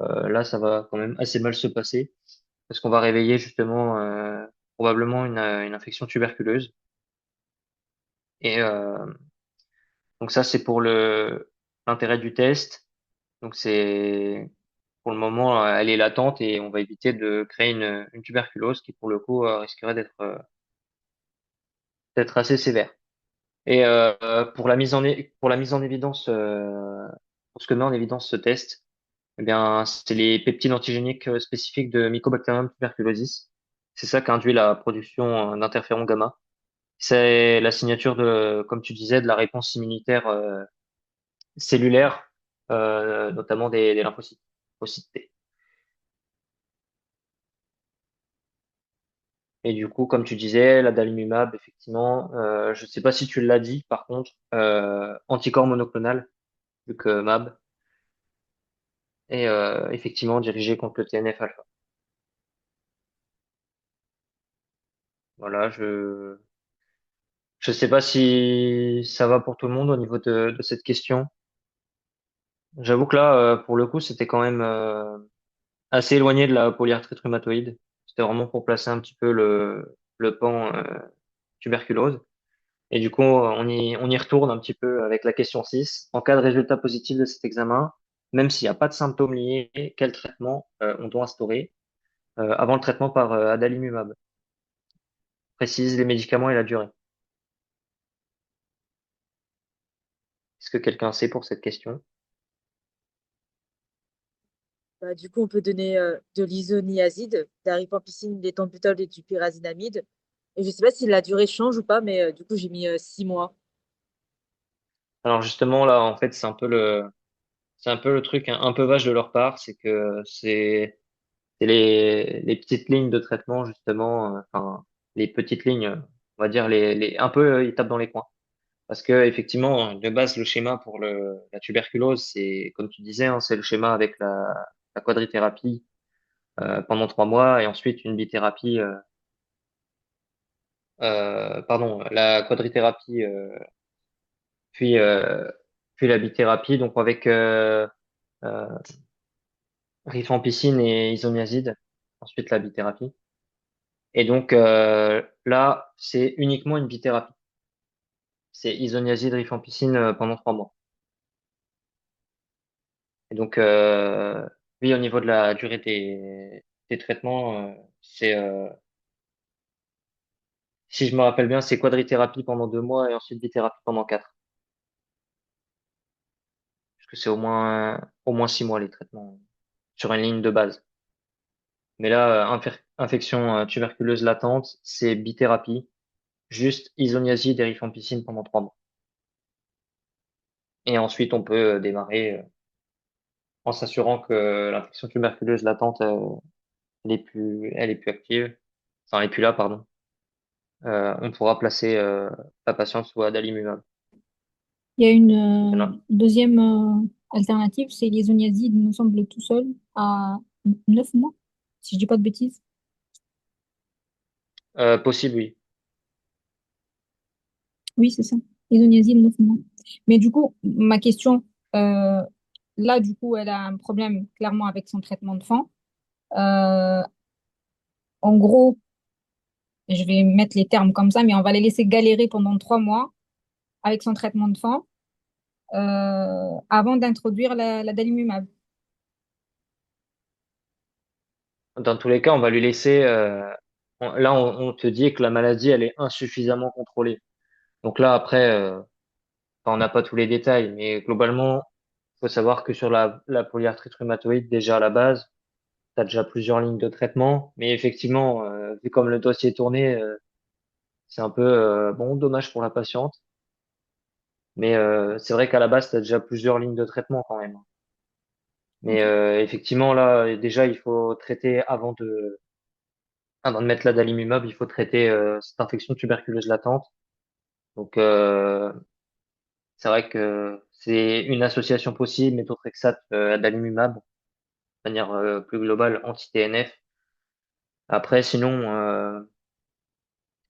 là, ça va quand même assez mal se passer parce qu'on va réveiller justement probablement une infection tuberculeuse. Et donc ça, c'est pour l'intérêt du test. Donc c'est pour le moment, elle est latente et on va éviter de créer une tuberculose qui pour le coup risquerait d'être assez sévère. Et pour la mise en évidence, pour ce que met en évidence ce test, eh bien, c'est les peptides antigéniques spécifiques de Mycobacterium tuberculosis. C'est ça qui induit la production d'interféron gamma. C'est la signature comme tu disais, de la réponse immunitaire cellulaire, notamment des lymphocytes, lymphocytes T. Et du coup, comme tu disais, l'adalimumab, effectivement, je ne sais pas si tu l'as dit, par contre, anticorps monoclonal, vu que mab, et effectivement dirigé contre le TNF-alpha. Voilà, je sais pas si ça va pour tout le monde au niveau de cette question. J'avoue que là, pour le coup, c'était quand même assez éloigné de la polyarthrite rhumatoïde. C'était vraiment pour placer un petit peu le pan tuberculose. Et du coup, on y retourne un petit peu avec la question 6. En cas de résultat positif de cet examen, même s'il n'y a pas de symptômes liés, quel traitement on doit instaurer avant le traitement par adalimumab? Précise les médicaments et la durée. Est-ce que quelqu'un sait pour cette question? Bah, du coup, on peut donner de l'isoniazide, de la rifampicine, des ethambutol et du pyrazinamide. Et je sais pas si la durée change ou pas, mais du coup, j'ai mis 6 mois. Alors justement, là, en fait, c'est un peu le truc un peu vache de leur part, c'est que c'est les petites lignes de traitement, justement, enfin, les petites lignes, on va dire, un peu, ils tapent dans les coins. Parce que effectivement, de base, le schéma pour la tuberculose, c'est comme tu disais, hein, c'est le schéma avec la quadrithérapie pendant 3 mois et ensuite une bithérapie, pardon, la quadrithérapie puis puis la bithérapie, donc avec euh, rifampicine et isoniazide, ensuite la bithérapie. Et donc là, c'est uniquement une bithérapie. C'est isoniazide, rifampicine pendant 3 mois. Et donc, oui, au niveau de la durée des traitements, si je me rappelle bien, c'est quadrithérapie pendant 2 mois et ensuite bithérapie pendant 4. Parce que c'est au moins 6 mois les traitements sur une ligne de base. Mais là, infection tuberculeuse latente, c'est bithérapie, juste isoniazide et rifampicine pendant 3 mois. Et ensuite, on peut démarrer en s'assurant que l'infection tuberculeuse latente, elle est plus active, enfin, elle est plus là, pardon. On pourra placer la patiente sous adalimumab. Il y a une Il y en a. deuxième alternative, c'est l'isoniazide, il me semble, tout seul, à 9 mois, si je dis pas de bêtises. Possible, oui. Oui, c'est ça. L'isoniazide, 9 mois. Mais du coup, ma question, Euh, Là, du coup, elle a un problème clairement avec son traitement de fond. Euh, En gros, je vais mettre les termes comme ça, mais on va les laisser galérer pendant 3 mois avec son traitement de fond avant d'introduire la dalimumab. Dans tous les cas, on va lui laisser. Là, on te dit que la maladie, elle est insuffisamment contrôlée. Donc là, après, enfin, on n'a pas tous les détails, mais globalement, faut savoir que sur la polyarthrite rhumatoïde, déjà à la base, tu as déjà plusieurs lignes de traitement. Mais effectivement, vu comme le dossier est tourné, c'est un peu bon, dommage pour la patiente. Mais c'est vrai qu'à la base, tu as déjà plusieurs lignes de traitement quand même. Mais Ok. effectivement, là, déjà, il faut traiter avant de mettre l'adalimumab, il faut traiter cette infection tuberculeuse latente. Donc, c'est vrai que c'est une association possible, méthotrexate, adalimumab, de manière plus globale, anti-TNF. Après, sinon,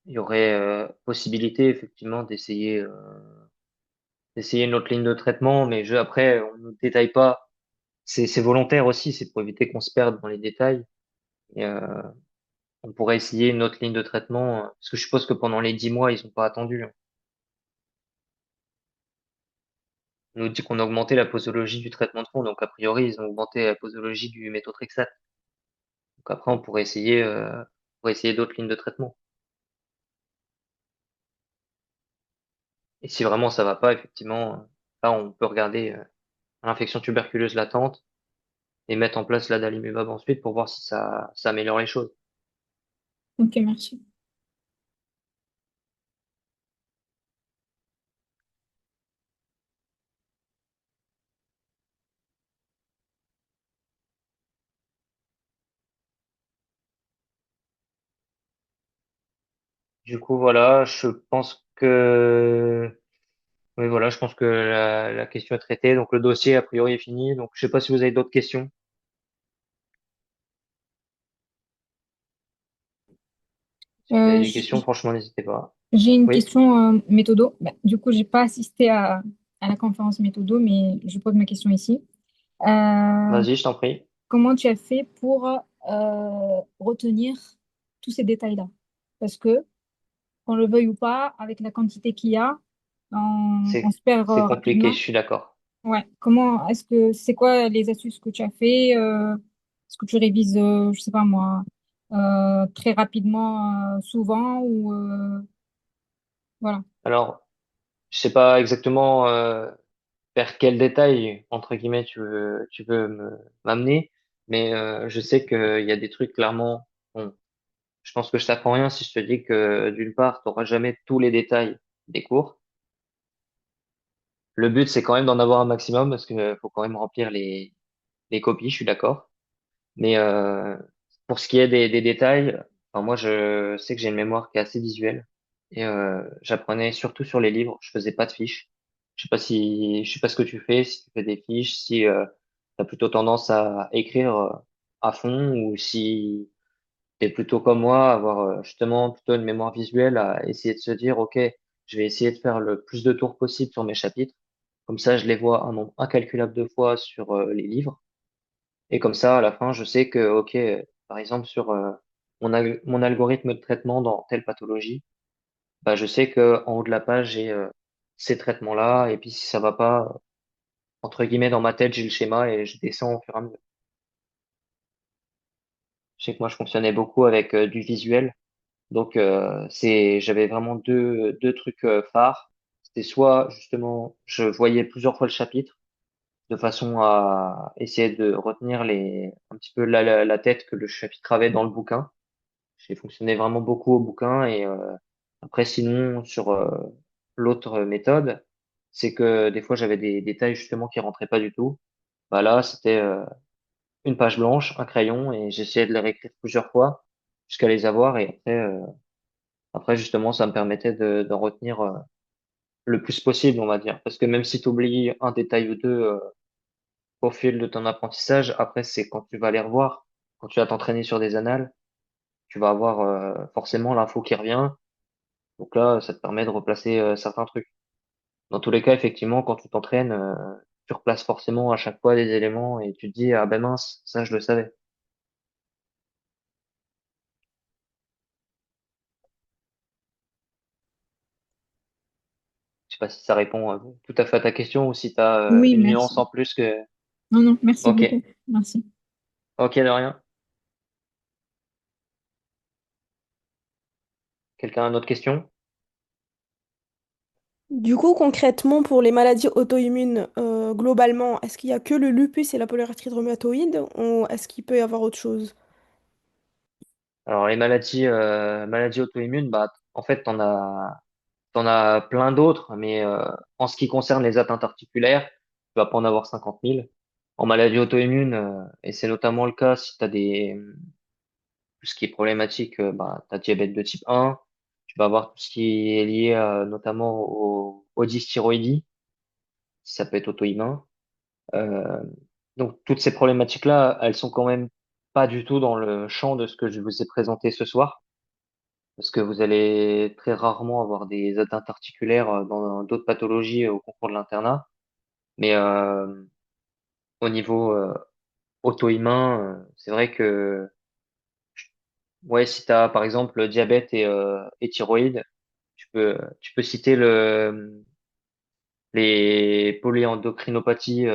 il y aurait possibilité effectivement d'essayer une autre ligne de traitement, mais après, on ne détaille pas. C'est volontaire aussi, c'est pour éviter qu'on se perde dans les détails. Et, on pourrait essayer une autre ligne de traitement, parce que je suppose que pendant les 10 mois, ils n'ont pas attendu, hein. On nous dit qu'on a augmenté la posologie du traitement de fond, donc a priori, ils ont augmenté la posologie du méthotrexate. Donc après, on pourrait essayer d'autres lignes de traitement. Et si vraiment ça va pas, effectivement, là, on peut regarder l'infection tuberculeuse latente et mettre en place l'adalimumab ensuite pour voir si ça améliore les choses. Ok, merci. Du coup, voilà, je pense que, oui, voilà, je pense que la question est traitée. Donc le dossier, a priori, est fini. Donc je sais pas si vous avez d'autres questions. Si vous avez Euh, des questions, franchement, n'hésitez pas. j'ai une Oui, question méthodo. Bah, du coup, j'ai pas assisté à la conférence méthodo, mais je pose ma question ici. Euh, vas-y, je t'en prie. Comment tu as fait pour retenir tous ces détails-là? Parce que, qu'on le veuille ou pas, avec la quantité qu'il y a, on C'est, se perd c'est compliqué, rapidement. je suis d'accord. Ouais. Comment c'est quoi les astuces que tu as fait? Est-ce que tu révises, je sais pas moi, très rapidement, souvent ou voilà. Alors, je sais pas exactement vers quel détail, entre guillemets, tu veux m'amener, mais je sais qu'il y a des trucs clairement. Bon, je pense que je t'apprends rien si je te dis que d'une part, tu n'auras jamais tous les détails des cours. Le but, c'est quand même d'en avoir un maximum parce que faut quand même remplir les copies, je suis d'accord. Mais pour ce qui est des détails, enfin, moi, je sais que j'ai une mémoire qui est assez visuelle et j'apprenais surtout sur les livres. Je faisais pas de fiches. Je sais pas ce que tu fais, si tu fais des fiches, si tu as plutôt tendance à écrire à fond ou si t'es plutôt comme moi, avoir justement plutôt une mémoire visuelle, à essayer de se dire, OK, je vais essayer de faire le plus de tours possible sur mes chapitres. Comme ça, je les vois un nombre incalculable de fois sur les livres. Et comme ça, à la fin, je sais que, OK, par exemple, sur mon algorithme de traitement dans telle pathologie, bah, je sais que en haut de la page, j'ai ces traitements-là. Et puis, si ça va pas, entre guillemets, dans ma tête, j'ai le schéma et je descends au fur et à mesure. Je sais que moi, je fonctionnais beaucoup avec du visuel. Donc, j'avais vraiment deux trucs phares. C'était soit, justement, je voyais plusieurs fois le chapitre de façon à essayer de retenir un petit peu la tête que le chapitre avait dans le bouquin. J'ai fonctionné vraiment beaucoup au bouquin et après sinon sur l'autre méthode, c'est que des fois j'avais des détails justement qui rentraient pas du tout. Bah là c'était une page blanche, un crayon et j'essayais de les réécrire plusieurs fois jusqu'à les avoir et après justement ça me permettait d'en retenir le plus possible on va dire parce que même si tu oublies un détail ou deux au fil de ton apprentissage, après c'est quand tu vas les revoir, quand tu vas t'entraîner sur des annales, tu vas avoir forcément l'info qui revient. Donc là, ça te permet de replacer certains trucs. Dans tous les cas, effectivement, quand tu t'entraînes, tu replaces forcément à chaque fois des éléments et tu te dis, ah ben mince, ça je le savais. Je sais pas si ça répond tout à fait à ta question ou si tu as Oui, une nuance en merci. plus que... Non, non, merci Ok, beaucoup. Merci. ok, de rien. Quelqu'un a une autre question? Du coup, concrètement, pour les maladies auto-immunes, globalement, est-ce qu'il y a que le lupus et la polyarthrite rhumatoïde ou est-ce qu'il peut y avoir autre chose? Alors les maladies auto-immunes, bah en fait t'en as plein d'autres, mais en ce qui concerne les atteintes articulaires, tu vas pas en avoir 50 000. En maladie auto-immune, et c'est notamment le cas si tu as tout ce qui est problématique, bah, tu as diabète de type 1, tu vas avoir tout ce qui est lié notamment au dysthyroïdie, ça peut être auto-immun. Euh, donc toutes ces problématiques-là, elles sont quand même pas du tout dans le champ de ce que je vous ai présenté ce soir, parce que vous allez très rarement avoir des atteintes articulaires dans d'autres pathologies au concours de l'internat. Mais au niveau auto-immun, c'est vrai que ouais, si tu as par exemple le diabète et thyroïde, tu peux citer les polyendocrinopathies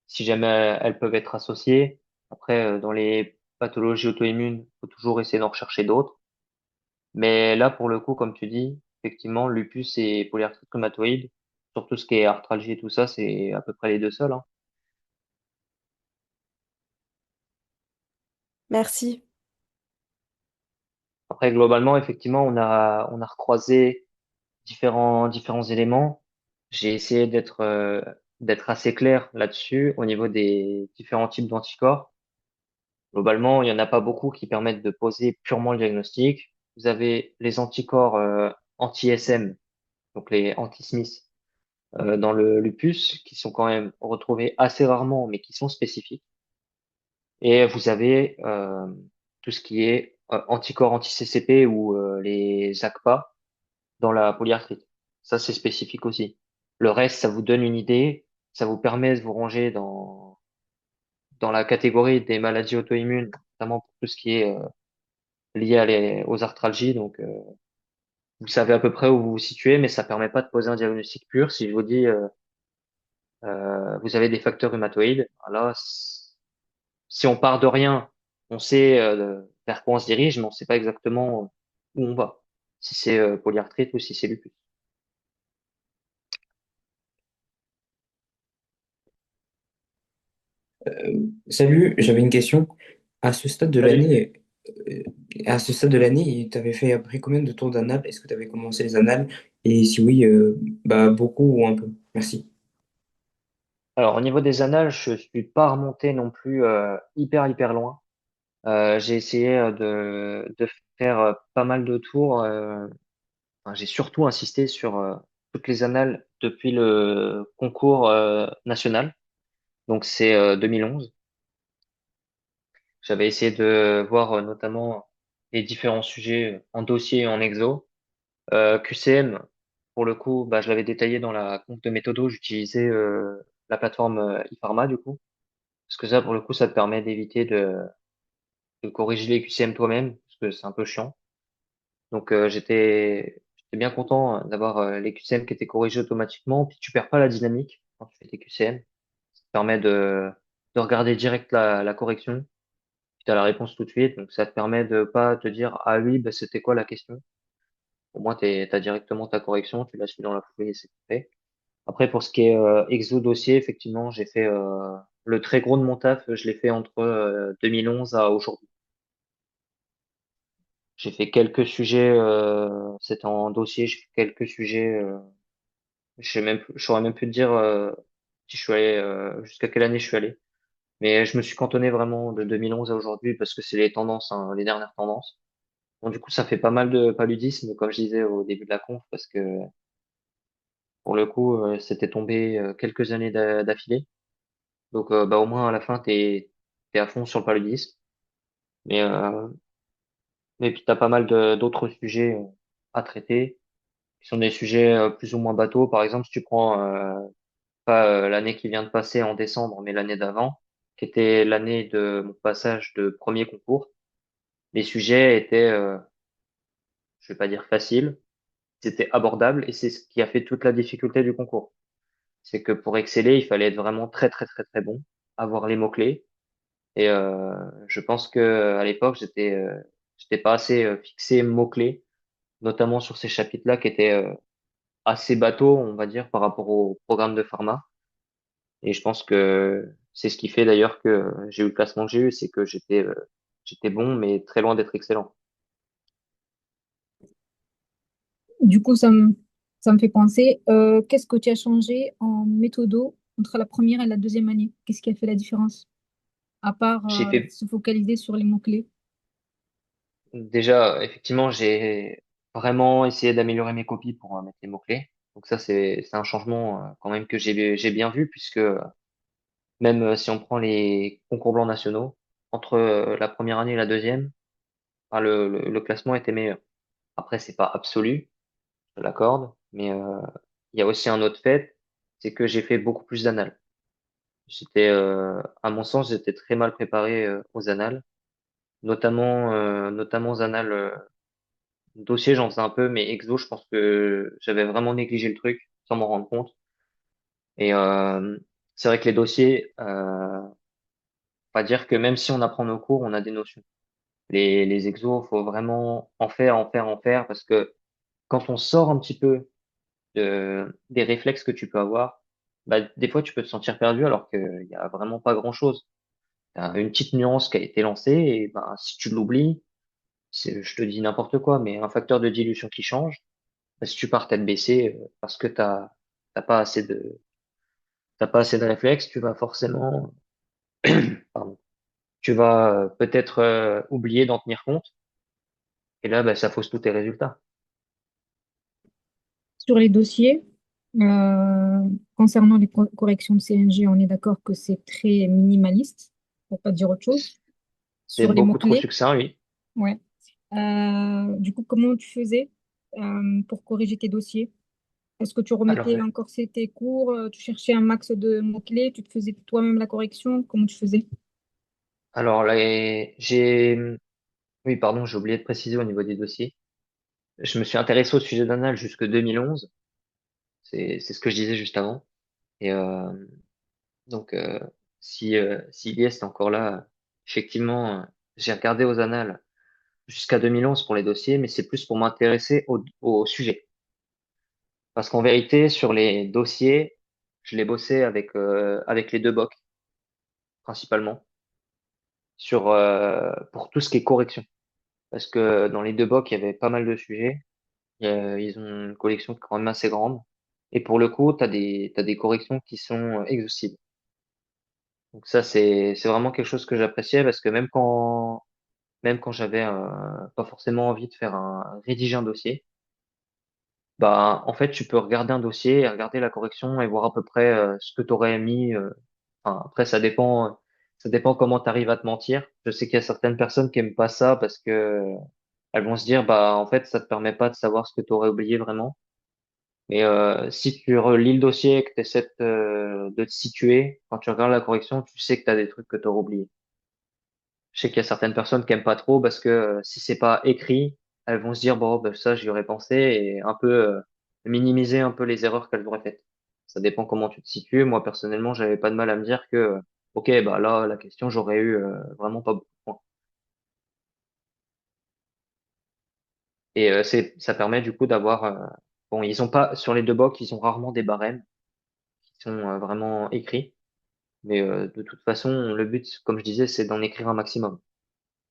si jamais elles peuvent être associées. Après, dans les pathologies auto-immunes, faut toujours essayer d'en rechercher d'autres. Mais là, pour le coup, comme tu dis, effectivement, lupus et polyarthrite rhumatoïde, sur tout ce qui est arthralgie et tout ça, c'est à peu près les deux seuls, hein. Merci. Après, globalement, effectivement, on a recroisé différents éléments. J'ai essayé d'être assez clair là-dessus au niveau des différents types d'anticorps. Globalement, il y en a pas beaucoup qui permettent de poser purement le diagnostic. Vous avez les anticorps anti-SM, donc les anti-Smith, dans le lupus, qui sont quand même retrouvés assez rarement, mais qui sont spécifiques. Et vous avez tout ce qui est anticorps anti-CCP ou les ACPA dans la polyarthrite. Ça, c'est spécifique aussi. Le reste, ça vous donne une idée, ça vous permet de vous ranger dans la catégorie des maladies auto-immunes, notamment pour tout ce qui est lié aux arthralgies. Donc, vous savez à peu près où vous vous situez, mais ça permet pas de poser un diagnostic pur. Si je vous dis, vous avez des facteurs rhumatoïdes, là, si on part de rien, on sait vers quoi on se dirige, mais on sait pas exactement où on va. Si c'est polyarthrite ou si c'est lupus. Salut, j'avais une question. À ce stade de Salut. l'année, euh, à ce stade de l'année, tu avais fait après combien de tours d'annales? Est-ce que tu avais commencé les annales? Et si oui, bah beaucoup ou un peu? Merci. Alors, au niveau des annales, je suis pas remonté non plus hyper loin. J'ai essayé de faire pas mal de tours. Enfin, j'ai surtout insisté sur toutes les annales depuis le concours national. Donc, c'est 2011. J'avais essayé de voir notamment les différents sujets en dossier et en exo. QCM, pour le coup, bah, je l'avais détaillé dans la conf de méthodo. J'utilisais la plateforme ePharma du coup. Parce que ça, pour le coup, ça te permet d'éviter de corriger les QCM toi-même, parce que c'est un peu chiant. Donc j'étais bien content d'avoir les QCM qui étaient corrigés automatiquement. Puis tu perds pas la dynamique quand tu fais tes QCM. Ça te permet de regarder direct la correction. Puis tu as la réponse tout de suite. Donc ça te permet de pas te dire ah oui, bah, c'était quoi la question. Au moins t'as directement ta correction, tu la suis dans la foulée et c'est fait. Après pour ce qui est exo dossier, effectivement, j'ai fait le très gros de mon taf, je l'ai fait entre 2011 à aujourd'hui. J'ai fait quelques sujets, c'était en dossier, j'ai fait quelques sujets, je saurais même plus te dire si je suis allé, jusqu'à quelle année je suis allé. Mais je me suis cantonné vraiment de 2011 à aujourd'hui parce que c'est les tendances, hein, les dernières tendances. Bon, du coup, ça fait pas mal de paludisme, comme je disais au début de la conf, parce que pour le coup, c'était tombé quelques années d'affilée. Donc, bah, au moins à la fin, t'es à fond sur le paludisme. Mais, puis t'as pas mal d'autres sujets à traiter qui sont des sujets plus ou moins bateaux. Par exemple, si tu prends pas l'année qui vient de passer en décembre, mais l'année d'avant, qui était l'année de mon passage de premier concours. Les sujets étaient, je vais pas dire faciles, c'était abordable et c'est ce qui a fait toute la difficulté du concours. C'est que pour exceller, il fallait être vraiment très très très très bon, avoir les mots-clés. Et je pense que à l'époque, j'étais pas assez fixé mots-clés, notamment sur ces chapitres-là qui étaient assez bateaux, on va dire, par rapport au programme de pharma. Et je pense que c'est ce qui fait d'ailleurs que j'ai eu le classement que j'ai eu, c'est que j'étais bon, mais très loin d'être excellent. Du coup, ça me fait penser, qu'est-ce que tu as changé en méthodo entre la première et la deuxième année? Qu'est-ce qui a fait la différence? À part J'ai fait se focaliser sur les mots-clés. déjà, effectivement, j'ai vraiment essayé d'améliorer mes copies pour mettre les mots-clés. Donc ça, c'est un changement quand même que j'ai bien vu, puisque même si on prend les concours blancs nationaux, entre la première année et la deuxième, enfin, le classement était meilleur. Après, c'est pas absolu, je l'accorde, mais il y a aussi un autre fait, c'est que j'ai fait beaucoup plus d'annales. À mon sens, j'étais très mal préparé aux annales, notamment aux annales dossier, j'en faisais un peu, mais exo, je pense que j'avais vraiment négligé le truc sans m'en rendre compte. Et c'est vrai que les dossiers, on va dire que même si on apprend nos cours, on a des notions. Les exos, faut vraiment en faire, parce que quand on sort un petit peu des réflexes que tu peux avoir, bah, des fois, tu peux te sentir perdu alors qu'il y a vraiment pas grand-chose. T'as une petite nuance qui a été lancée et ben, si tu l'oublies, je te dis n'importe quoi, mais un facteur de dilution qui change, bah, si tu pars tête baissée parce que t'as pas assez t'as pas assez de réflexes, tu vas forcément, pardon, tu vas peut-être oublier d'en tenir compte. Et là, bah, ça fausse tous tes résultats. Sur les dossiers, euh, concernant les corrections de CNG, on est d'accord que c'est très minimaliste, pour pas dire autre chose. C'est Sur les beaucoup trop mots-clés, succinct, oui. ouais. Du coup, comment tu faisais pour corriger tes dossiers? Est-ce que tu Alors, remettais encore tes cours, tu cherchais un max de mots-clés, tu te faisais toi-même la correction? Comment tu faisais? alors là, oui, pardon, j'ai oublié de préciser au niveau des dossiers. Je me suis intéressé au sujet d'anal jusque 2011. C'est ce que je disais juste avant. Et donc, si Ilyes est encore là, effectivement, j'ai regardé aux annales jusqu'à 2011 pour les dossiers, mais c'est plus pour m'intéresser au sujet. Parce qu'en vérité, sur les dossiers, je les bossais avec les deux bocs, principalement, pour tout ce qui est correction. Parce que dans les deux bocs, il y avait pas mal de sujets. Ils ont une collection qui est quand même assez grande. Et pour le coup, t'as des corrections qui sont exhaustives. Donc ça, c'est vraiment quelque chose que j'appréciais parce que même quand j'avais pas forcément envie de rédiger un dossier, bah, en fait, tu peux regarder un dossier et regarder la correction et voir à peu près ce que tu aurais mis. Enfin, après, ça dépend comment tu arrives à te mentir. Je sais qu'il y a certaines personnes qui aiment pas ça parce que elles vont se dire, bah, en fait, ça te permet pas de savoir ce que tu aurais oublié vraiment. Mais si tu relis le dossier et que tu essaies de te situer, quand tu regardes la correction, tu sais que tu as des trucs que tu aurais oubliés. Je sais qu'il y a certaines personnes qui aiment pas trop parce que si c'est pas écrit, elles vont se dire bon ben ça j'y aurais pensé et un peu minimiser un peu les erreurs qu'elles auraient faites. Ça dépend comment tu te situes. Moi personnellement, j'avais pas de mal à me dire que ok bah là la question j'aurais eu vraiment pas beaucoup de points. Et ça permet du coup d'avoir bon ils ont pas sur les deux bocs ils ont rarement des barèmes qui sont vraiment écrits. Mais de toute façon le but comme je disais c'est d'en écrire un maximum.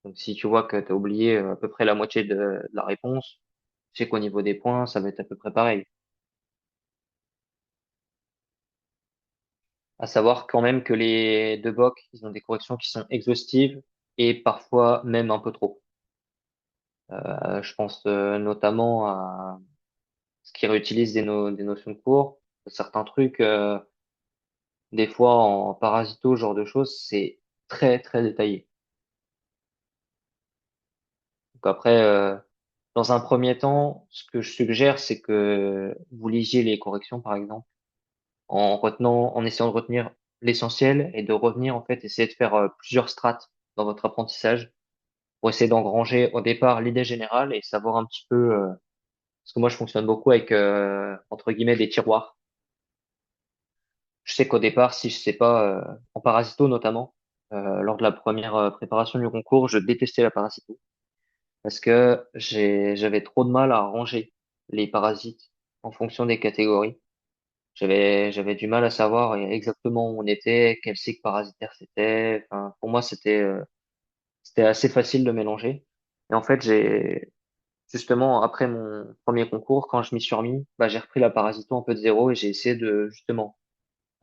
Donc, si tu vois que tu as oublié à peu près la moitié de la réponse, tu sais qu'au niveau des points, ça va être à peu près pareil. À savoir quand même que les deux bocs, ils ont des corrections qui sont exhaustives et parfois même un peu trop. Je pense notamment à ce qui réutilise des notions de cours. Certains trucs, des fois en parasito, ce genre de choses, c'est très très détaillé. Donc après, dans un premier temps, ce que je suggère, c'est que vous lisiez les corrections, par exemple en essayant de retenir l'essentiel et de revenir, en fait, essayer de faire plusieurs strates dans votre apprentissage pour essayer d'engranger au départ l'idée générale et savoir un petit peu, parce que moi, je fonctionne beaucoup avec, entre guillemets, des tiroirs. Je sais qu'au départ, si je sais pas, en parasito notamment, lors de la première préparation du concours, je détestais la parasito parce que j'avais trop de mal à ranger les parasites en fonction des catégories. J'avais du mal à savoir exactement où on était, quel cycle parasitaire c'était. Enfin, pour moi, c'était assez facile de mélanger. Et en fait, justement, après mon premier concours, quand je m'y suis remis, bah, j'ai repris la parasito un peu de zéro et j'ai essayé de, justement,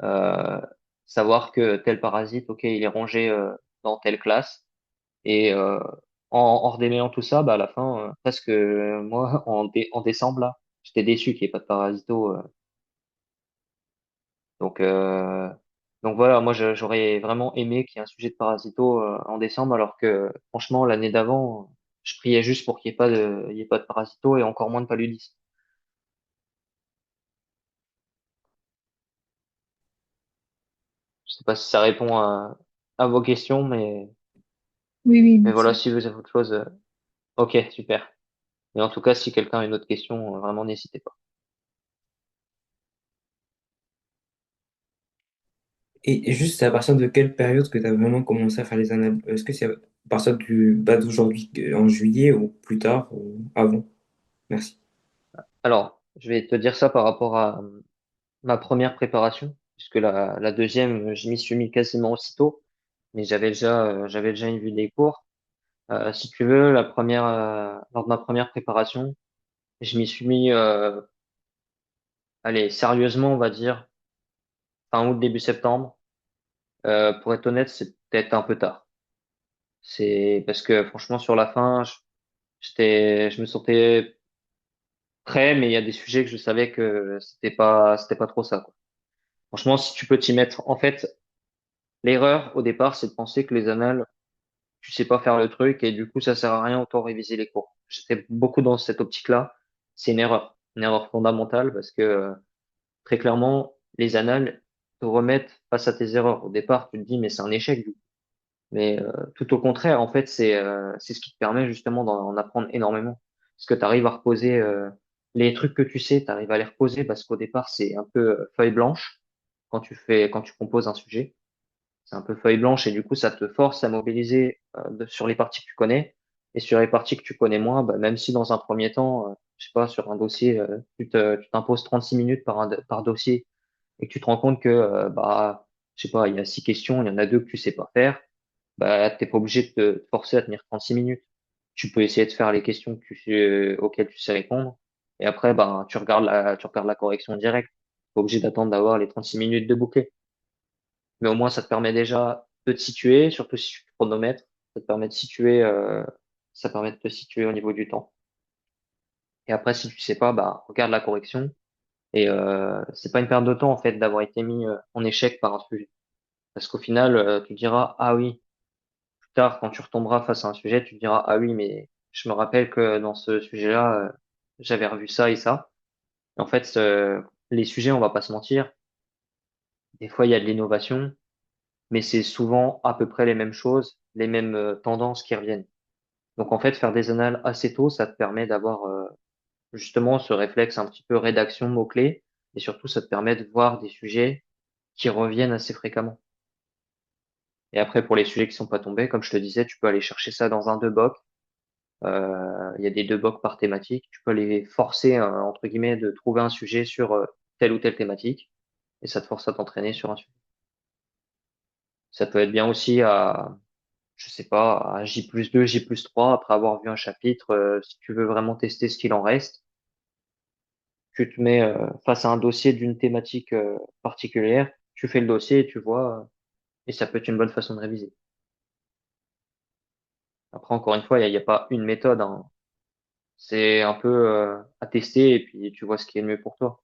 euh, savoir que tel parasite, ok, il est rangé dans telle classe. Et en redémêlant tout ça, bah, à la fin, presque moi, en décembre, là, j'étais déçu qu'il n'y ait pas de parasito. Donc, euh, donc voilà, moi j'aurais vraiment aimé qu'il y ait un sujet de parasito en décembre, alors que franchement, l'année d'avant, je priais juste pour qu'il y ait pas de parasito et encore moins de paludisme. Je sais pas si ça répond à vos questions, Oui, oui, mais voilà, merci. si vous avez autre chose, ok, super. Et en tout cas, si quelqu'un a une autre question, vraiment n'hésitez pas. Et juste, c'est à partir de quelle période que tu as vraiment commencé à faire les annales? Est-ce que c'est à partir du bas d'aujourd'hui, en juillet, ou plus tard, ou avant? Merci. Alors, je vais te dire ça par rapport à ma première préparation, puisque la deuxième, je m'y suis mis quasiment aussitôt, mais j'avais déjà vu des cours. Si tu veux, lors de ma première préparation, je m'y suis mis, allez, sérieusement, on va dire, fin août, début septembre. Pour être honnête, c'est peut-être un peu tard. C'est parce que franchement, sur la fin, je me sentais prêt, mais il y a des sujets que je savais que c'était pas trop ça, quoi. Franchement, si tu peux t'y mettre, en fait, l'erreur au départ, c'est de penser que les annales, tu sais pas faire le truc et du coup, ça sert à rien, autant réviser les cours. J'étais beaucoup dans cette optique-là. C'est une erreur fondamentale parce que très clairement, les annales te remettent face à tes erreurs. Au départ, tu te dis, mais c'est un échec. Mais tout au contraire, en fait, c'est ce qui te permet justement d'en apprendre énormément. Parce que tu arrives à reposer les trucs que tu sais, tu arrives à les reposer parce qu'au départ, c'est un peu feuille blanche quand tu composes un sujet. C'est un peu feuille blanche et du coup, ça te force à mobiliser sur les parties que tu connais et sur les parties que tu connais moins, bah, même si dans un premier temps, je sais pas, sur un dossier, tu t'imposes 36 minutes par dossier et que tu te rends compte que, bah, je sais pas, il y a 6 questions, il y en a deux que tu sais pas faire, bah, t'es pas obligé de te forcer à tenir 36 minutes. Tu peux essayer de faire les questions auxquelles tu sais répondre et après, bah, tu regardes la correction directe. T'es pas obligé d'attendre d'avoir les 36 minutes de bouclé. Mais au moins, ça te permet déjà de te situer, surtout si tu te chronomètres. Ça te permet de situer, ça permet de te situer au niveau du temps. Et après, si tu sais pas, bah, regarde la correction. Et c'est pas une perte de temps en fait d'avoir été mis en échec par un sujet. Parce qu'au final, tu diras ah oui. Plus tard, quand tu retomberas face à un sujet, tu te diras ah oui, mais je me rappelle que dans ce sujet-là, j'avais revu ça et ça. Et en fait, les sujets, on va pas se mentir. Des fois, il y a de l'innovation, mais c'est souvent à peu près les mêmes choses, les mêmes tendances qui reviennent. Donc en fait, faire des annales assez tôt, ça te permet d'avoir justement ce réflexe un petit peu rédaction mots-clés, et surtout ça te permet de voir des sujets qui reviennent assez fréquemment. Et après, pour les sujets qui sont pas tombés, comme je te disais, tu peux aller chercher ça dans un deux-boc. Il y a des deux-bocs par thématique. Tu peux les forcer, entre guillemets, de trouver un sujet sur telle ou telle thématique, et ça te force à t'entraîner sur un sujet. Ça peut être bien aussi je sais pas, à J+2, J+3, après avoir vu un chapitre, si tu veux vraiment tester ce qu'il en reste, tu te mets face à un dossier d'une thématique particulière, tu fais le dossier et tu vois, et ça peut être une bonne façon de réviser. Après, encore une fois, il y a pas une méthode, hein. C'est un peu à tester et puis tu vois ce qui est le mieux pour toi.